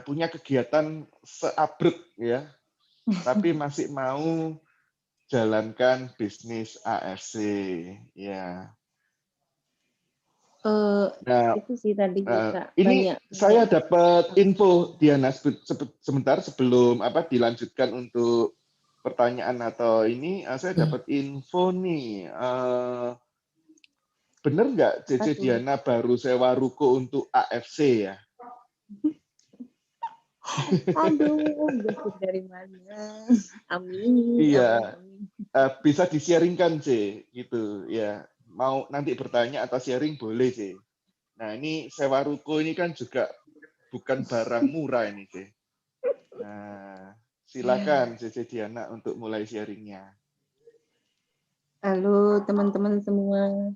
punya kegiatan seabrek ya, tapi masih mau jalankan bisnis AFC ya. Nah, Itu sih tadi bisa ini banyak. saya dapat info Diana sebentar sebelum dilanjutkan untuk pertanyaan atau ini saya dapat info nih. Bener nggak Cece Diana baru sewa ruko untuk AFC ya? Aduh, gosip dari mana? Amin. Iya, Amin. bisa di-sharingkan C gitu ya. Mau nanti bertanya atau sharing boleh C. Nah ini sewa ruko ini kan juga bukan barang murah ini C. Nah silakan Cece Diana untuk mulai sharingnya. Halo teman-teman semua.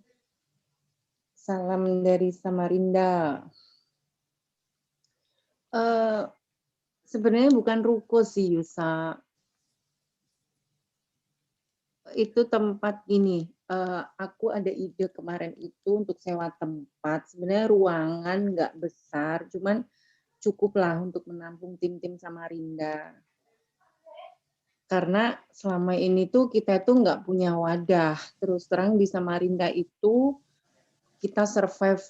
Salam dari Samarinda. Sebenarnya bukan ruko sih Yusa. Itu tempat gini. Aku ada ide kemarin itu untuk sewa tempat. Sebenarnya ruangan nggak besar, cuman cukuplah untuk menampung tim-tim Samarinda. Karena selama ini tuh kita tuh nggak punya wadah. Terus terang di Samarinda itu kita survive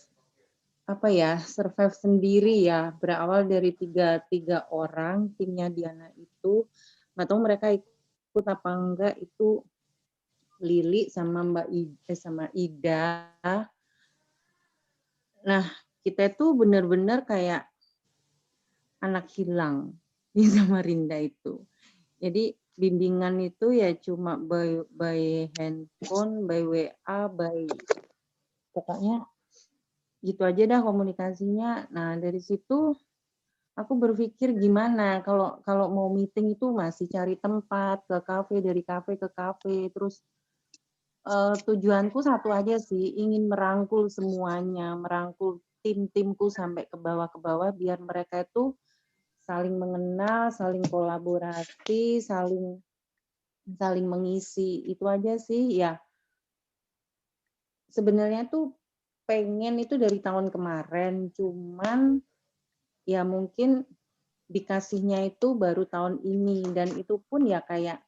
survive sendiri ya. Berawal dari tiga orang timnya Diana itu. Nggak tahu mereka ikut apa enggak, itu Lili sama sama Ida. Nah, kita itu benar-benar kayak anak hilang di Samarinda itu. Jadi bimbingan itu ya cuma by handphone, by WA, pokoknya gitu aja dah komunikasinya. Nah, dari situ aku berpikir gimana kalau mau meeting itu masih cari tempat ke kafe, dari kafe ke kafe, terus tujuanku satu aja sih, ingin merangkul semuanya, merangkul tim-timku sampai ke bawah biar mereka itu saling mengenal, saling kolaborasi, saling mengisi. Itu aja sih ya. Sebenarnya tuh pengen itu dari tahun kemarin, cuman ya mungkin dikasihnya itu baru tahun ini, dan itu pun ya kayak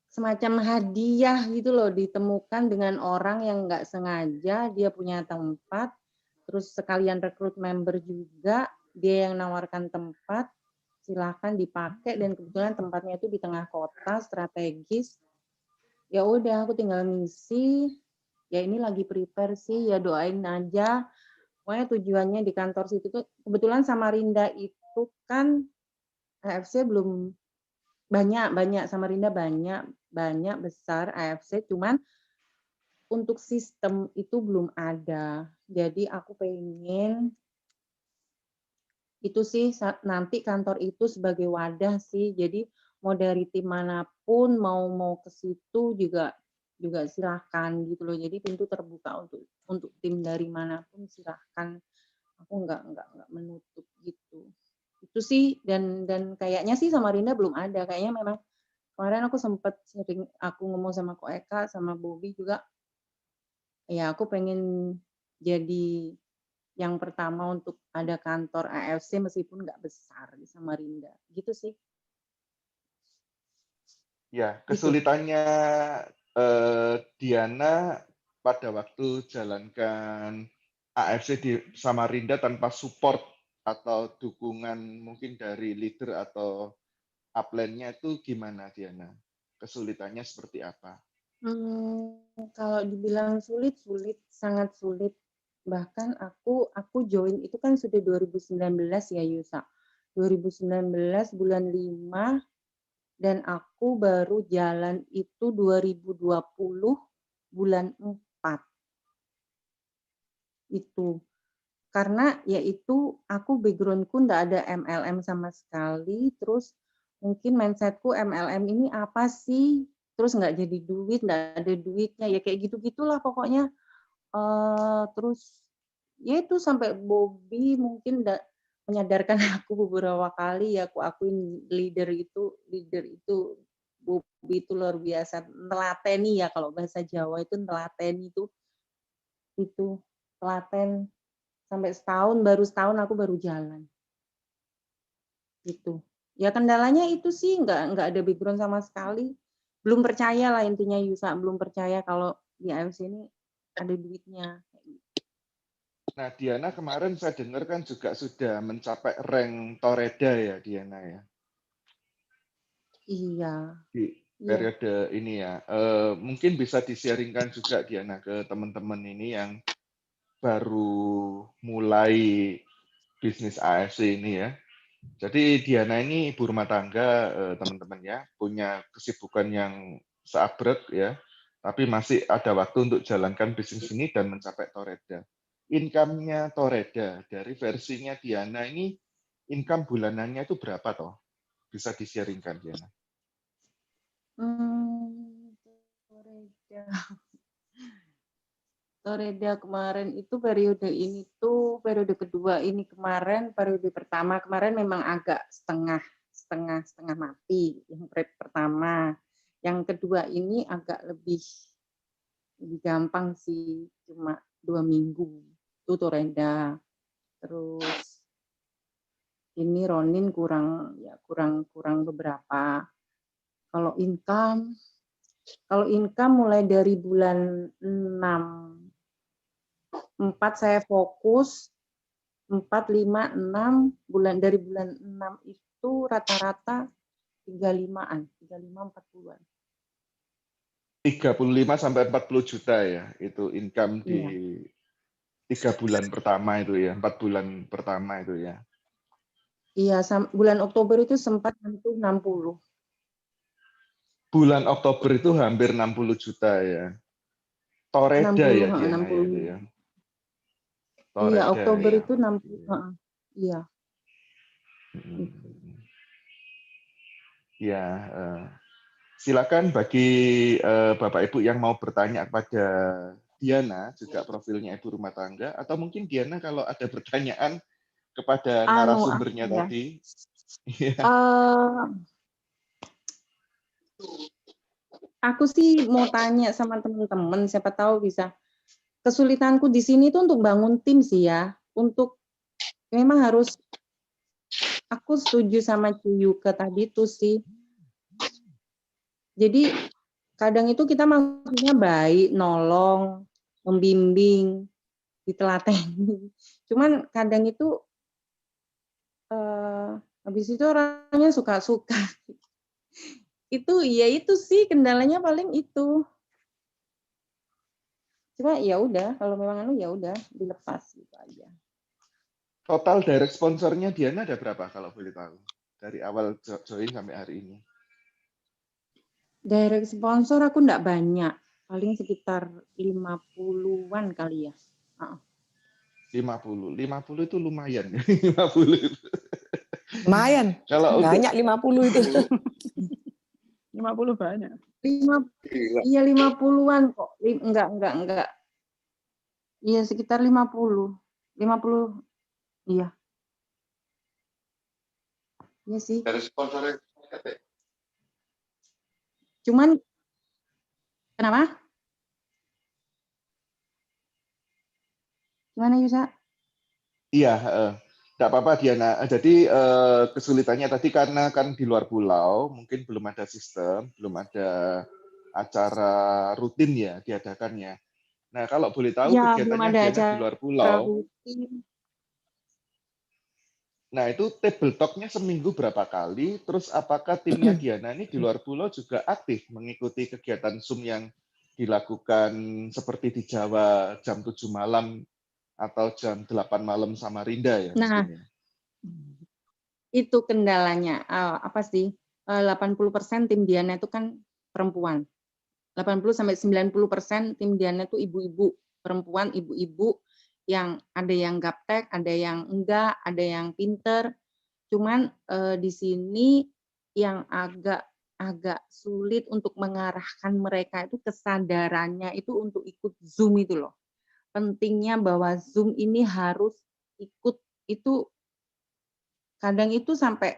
semacam hadiah gitu loh, ditemukan dengan orang yang nggak sengaja dia punya tempat, terus sekalian rekrut member juga, dia yang nawarkan tempat, silahkan dipakai, dan kebetulan tempatnya itu di tengah kota, strategis. Ya udah aku tinggal ngisi, ya ini lagi prepare sih, ya doain aja. Pokoknya tujuannya di kantor situ tuh, kebetulan Samarinda itu kan AFC belum banyak, Samarinda banyak besar AFC, cuman untuk sistem itu belum ada. Jadi aku pengen itu sih nanti kantor itu sebagai wadah sih. Jadi mau dari tim manapun mau ke situ juga silahkan gitu loh. Jadi pintu terbuka untuk tim dari manapun silahkan. Aku nggak menutup gitu. Itu sih, dan kayaknya sih Samarinda belum ada. Kayaknya memang kemarin aku sempat sering aku ngomong sama Ko Eka sama Bobby juga, ya aku pengen jadi yang pertama untuk ada kantor AFC meskipun nggak besar di Samarinda. Gitu sih. Ya, kesulitannya Diana pada waktu jalankan AFC di Samarinda tanpa support atau dukungan mungkin dari leader atau upline-nya itu gimana, Diana? Kesulitannya seperti apa? Kalau dibilang sulit, sangat sulit. Bahkan aku join itu kan sudah 2019 ya Yusa. 2019 bulan 5 dan aku baru jalan itu 2020 bulan 4. Itu. Karena yaitu aku background-ku nggak ada MLM sama sekali, terus mungkin mindset-ku MLM ini apa sih? Terus nggak jadi duit, nggak ada duitnya, ya kayak gitu-gitulah pokoknya. Terus ya itu sampai Bobby mungkin menyadarkan aku beberapa kali, ya aku akuin leader itu Bobby itu luar biasa, nelateni ya kalau bahasa Jawa itu nelateni itu telaten sampai baru setahun aku baru jalan. Gitu. Ya kendalanya itu sih nggak ada background sama sekali. Belum percaya lah intinya Yusa, belum percaya kalau di AFC ini ada duitnya. Nah, Diana kemarin saya dengar kan juga sudah mencapai rank Toreda ya, Diana ya. Iya. Di periode ini ya. Mungkin bisa di-sharingkan juga Diana ke teman-teman ini yang baru mulai bisnis AFC ini ya. Jadi Diana ini ibu rumah tangga, teman-teman ya, punya kesibukan yang seabrek ya, tapi masih ada waktu untuk jalankan bisnis ini dan mencapai Toreda. Income-nya Toreda dari versinya Diana ini, income bulanannya itu berapa toh? Bisa di-sharingkan Diana? Toreda kemarin itu periode ini tuh periode kedua ini kemarin, periode pertama kemarin memang agak setengah mati yang pertama. Yang kedua ini agak lebih gampang sih, cuma 2 minggu itu Toreda. Terus ini Ronin kurang beberapa. Kalau income mulai dari bulan 4 saya fokus, 4, 5, 6, dari bulan 6 itu rata-rata 35-an, 35-40-an. 35 sampai 40 juta ya, itu income di 3 bulan pertama itu ya, 4 bulan pertama itu ya. Iya, bulan Oktober itu sempat menyentuh 60. Bulan Oktober itu hampir 60 juta ya. Toreda 60, ya Diana 60. ya itu ya. Toreda, iya, Oktober ya. itu 60. Iya. Ya, silakan bagi Bapak Ibu yang mau bertanya kepada Diana, juga profilnya ibu rumah tangga, atau mungkin Diana kalau ada pertanyaan kepada narasumbernya tadi. Aku sih mau tanya sama teman-teman, siapa tahu bisa. Kesulitanku di sini tuh untuk bangun tim sih ya. Memang harus, aku setuju sama Ciyuke tadi tuh sih. Jadi kadang itu kita maksudnya baik, nolong, membimbing, ditelateni. Cuman kadang itu habis itu orangnya suka-suka. Itu sih kendalanya paling itu. Cuma ya udah, kalau memang ya udah dilepas gitu aja. Total direct sponsornya Diana ada berapa kalau boleh tahu? Dari awal join sampai hari ini. Direct sponsor aku enggak banyak, paling sekitar 50-an kali ya. 50 itu lumayan. 50 itu. Lumayan. Kalau banyak 50 itu. 50 banyak. 50-an kok. Enggak. Iya, sekitar 50. 50. Iya. Iya sih. Dari sponsornya. Cuman kenapa? Gimana Yusa? Iya, enggak apa-apa Diana. Jadi kesulitannya tadi karena kan di luar pulau, mungkin belum ada sistem, belum ada acara rutin ya diadakannya. Nah, kalau boleh tahu Ya, belum kegiatannya ada Diana di luar acara pulau. rutin. Nah, itu table talk-nya seminggu berapa kali? Terus apakah timnya Diana ini di luar pulau juga aktif mengikuti kegiatan Zoom yang dilakukan seperti di Jawa jam 7 malam atau jam 8 malam Samarinda ya Nah, mungkin ya? itu kendalanya. Apa sih? 80% tim Diana itu kan perempuan. 80-90% tim Diana itu ibu-ibu, perempuan, ibu-ibu yang ada yang gaptek, ada yang enggak, ada yang pinter. Cuman di sini yang agak sulit untuk mengarahkan mereka itu kesadarannya itu untuk ikut Zoom itu loh. Pentingnya bahwa Zoom ini harus ikut itu kadang itu sampai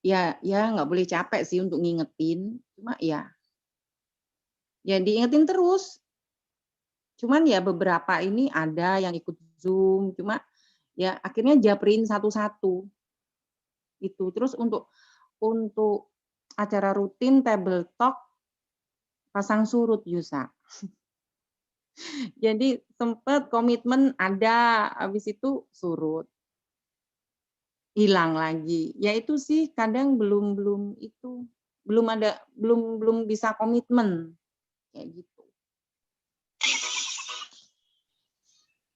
ya nggak boleh capek sih untuk ngingetin, cuma ya diingetin terus. Cuman ya beberapa ini ada yang ikut Zoom, cuma ya akhirnya japrin satu-satu. Itu. Terus untuk acara rutin table talk pasang surut Yusa. Jadi sempat komitmen ada, habis itu surut. Hilang lagi. Ya itu sih kadang belum itu belum bisa komitmen kayak gitu.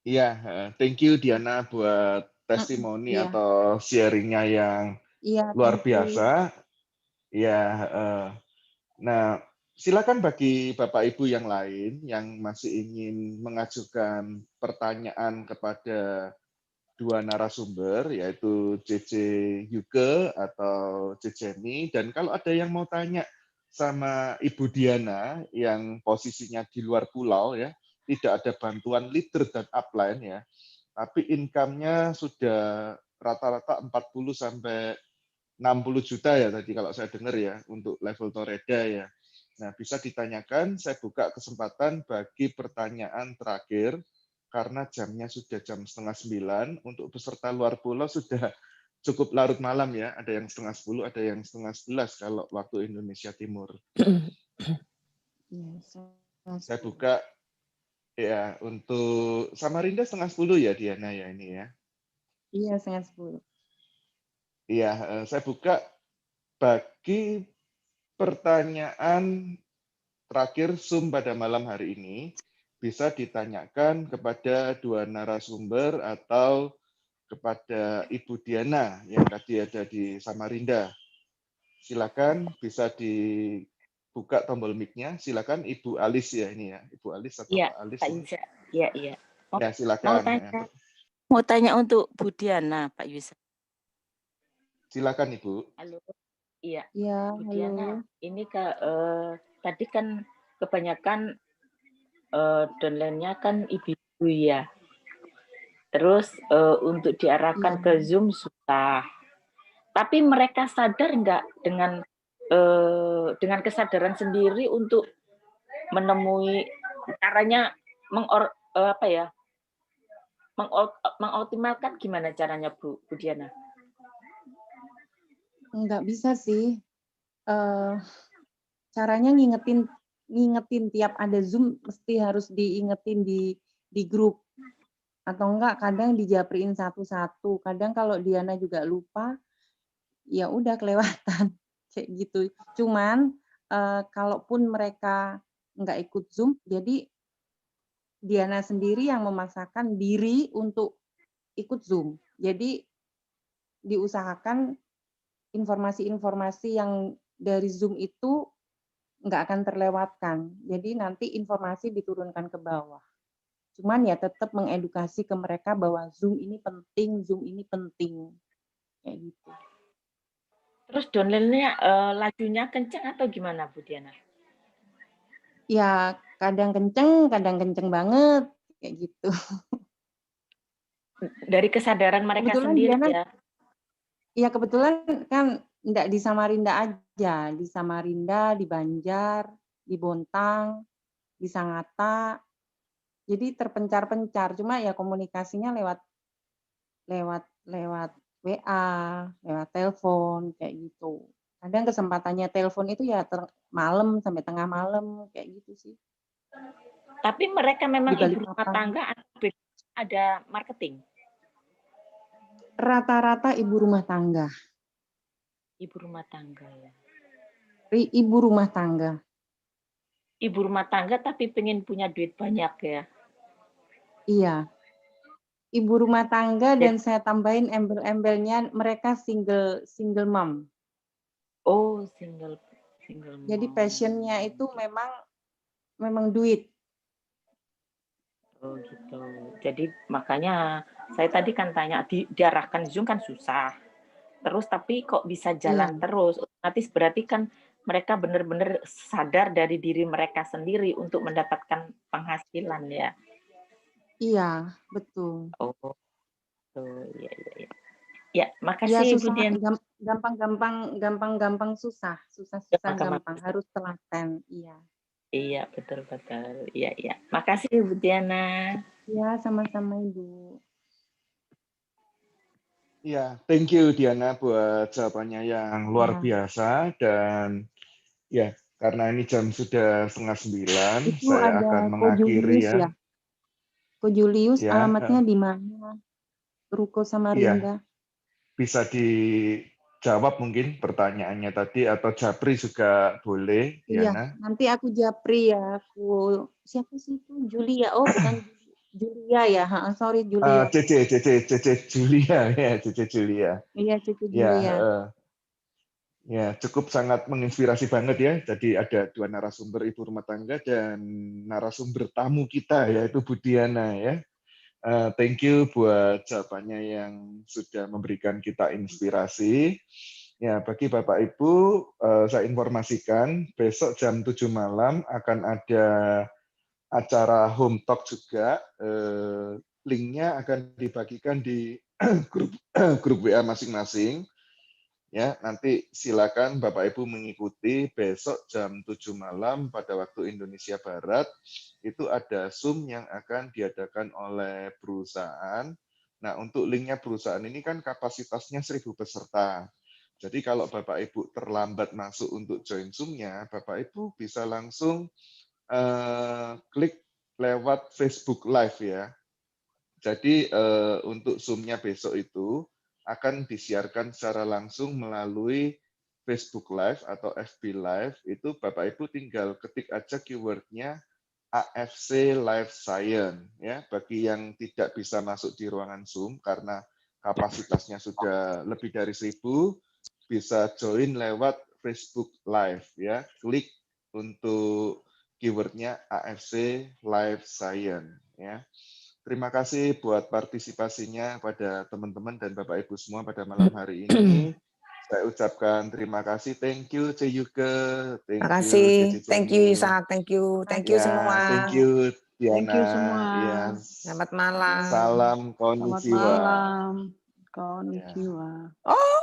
Iya, thank you Diana buat testimoni Iya. atau sharing-nya yang luar Thank you. biasa. Ya, nah silakan bagi Bapak Ibu yang lain yang masih ingin mengajukan pertanyaan kepada dua narasumber, yaitu JJ Yuke atau Jejeni. Dan kalau ada yang mau tanya sama Ibu Diana yang posisinya di luar pulau, ya, tidak ada bantuan leader dan upline, ya, tapi income-nya sudah rata-rata 40 sampai 60 juta ya tadi kalau saya dengar ya untuk level Toreda ya. Nah, bisa ditanyakan, saya buka kesempatan bagi pertanyaan terakhir karena jamnya sudah jam 8:30. Untuk peserta luar pulau sudah cukup larut malam ya, ada yang 9:30, ada yang 10:30 kalau waktu Indonesia Timur. Saya buka ya untuk Samarinda 9:30 ya Diana ya ini ya. Iya, 9:30. Iya, saya buka bagi pertanyaan terakhir Zoom pada malam hari ini bisa ditanyakan kepada dua narasumber atau kepada Ibu Diana yang tadi ada di Samarinda. Silakan bisa dibuka tombol mic-nya. Silakan Ibu Alis ya ini ya, Ibu Alis atau Ya, Pak Alis? Pak Yusa. Iya, iya. Ya, silakan. Mau tanya untuk Bu Diana, Pak Yusa. Silakan Ibu. Halo. Iya. Ya, Bu halo. Diana, ini tadi kan kebanyakan downline-nya kan ibu-ibu ya. Terus untuk diarahkan ke Zoom susah. Tapi mereka sadar nggak dengan kesadaran sendiri untuk menemui caranya mengoptimalkan gimana caranya Bu Diana? Nggak bisa sih. Caranya ngingetin tiap ada Zoom mesti harus diingetin di grup. Atau enggak kadang dijapriin satu-satu. Kadang kalau Diana juga lupa, ya udah kelewatan kayak gitu. Cuman kalaupun mereka nggak ikut Zoom, jadi Diana sendiri yang memaksakan diri untuk ikut Zoom. Jadi diusahakan informasi-informasi yang dari Zoom itu nggak akan terlewatkan. Jadi nanti informasi diturunkan ke bawah. Cuman ya tetap mengedukasi ke mereka bahwa Zoom ini penting, Zoom ini penting. Kayak gitu. Terus downline-nya lajunya kenceng atau gimana Bu Diana? Ya kadang kenceng banget. Kayak gitu. Dari kesadaran mereka kebetulan sendiri Diana, ya? Iya kebetulan kan enggak di Samarinda aja. Di Samarinda, di Banjar, di Bontang, di Sangatta. Jadi terpencar-pencar, cuma ya komunikasinya lewat WA, lewat telepon kayak gitu. Kadang kesempatannya telepon itu ya malam sampai tengah malam kayak gitu sih. Tapi mereka memang Di ibu rumah Balikpapan. tangga atau ada marketing? Rata-rata ibu rumah tangga. Ibu rumah tangga ya. Ibu rumah tangga. Ibu rumah tangga tapi pengen punya duit banyak ya. Iya. Ibu rumah tangga Jadi- dan saya tambahin embel-embelnya mereka single mom. Oh, single Jadi mom. passionnya itu memang duit. Oh gitu. Jadi makanya saya tadi kan tanya diarahkan Zoom kan susah. Terus tapi kok bisa jalan Iya. terus? Otomatis berarti kan mereka benar-benar sadar dari diri mereka sendiri untuk mendapatkan penghasilan ya. Iya, betul. Oh, iya. Ya, Ya makasih Bu susah, Dian. gampang susah gampang. Harus telaten. Iya. Iya, betul. Iya. Makasih Bu Diana. Ya, sama-sama Ibu. Ya, thank you Diana buat jawabannya yang luar biasa, dan ya karena ini jam sudah 8:30, Itu saya ada akan Ko mengakhiri Julius ya. ya. Ko Julius Ya, alamatnya di mana? Ruko Samarinda. bisa dijawab mungkin pertanyaannya tadi, atau Japri juga boleh, Iya, Diana. nanti aku japri ya. Siapa sih itu? Julia. Oh, bukan Julia ya. Sorry Julia. Cece Julia ya, Cece Julia. Iya, Cici Ya, Julia. ya cukup sangat menginspirasi banget ya. Jadi ada 2 narasumber ibu rumah tangga dan narasumber tamu kita yaitu Bu Diana ya. Thank you buat jawabannya yang sudah memberikan kita inspirasi. Ya, bagi Bapak Ibu, saya informasikan besok jam 7 malam akan ada acara Home Talk juga. Linknya akan dibagikan di grup WA masing-masing. Ya, nanti silakan Bapak Ibu mengikuti besok jam 7 malam pada waktu Indonesia Barat. Itu ada Zoom yang akan diadakan oleh perusahaan. Nah, untuk linknya perusahaan ini kan kapasitasnya 1.000 peserta. Jadi kalau Bapak Ibu terlambat masuk untuk join Zoom-nya, Bapak Ibu bisa langsung klik lewat Facebook Live ya. Jadi untuk Zoom-nya besok itu akan disiarkan secara langsung melalui Facebook Live atau FB Live. Itu Bapak Ibu tinggal ketik aja keyword-nya AFC Life Science ya. Bagi yang tidak bisa masuk di ruangan Zoom karena kapasitasnya sudah lebih dari 1.000, bisa join lewat Facebook Live ya. Klik untuk keyword-nya AFC Life Science ya. Terima kasih buat partisipasinya pada teman-teman dan Bapak Ibu semua pada malam hari ini. Saya ucapkan terima kasih. Thank you Ceyuke. Terima kasih. Thank you Ishak. Thank you semua. Thank you Diana. Thank you semua. Ya. Selamat malam. Salam Selamat konnichiwa. malam. Konnichiwa. Oh.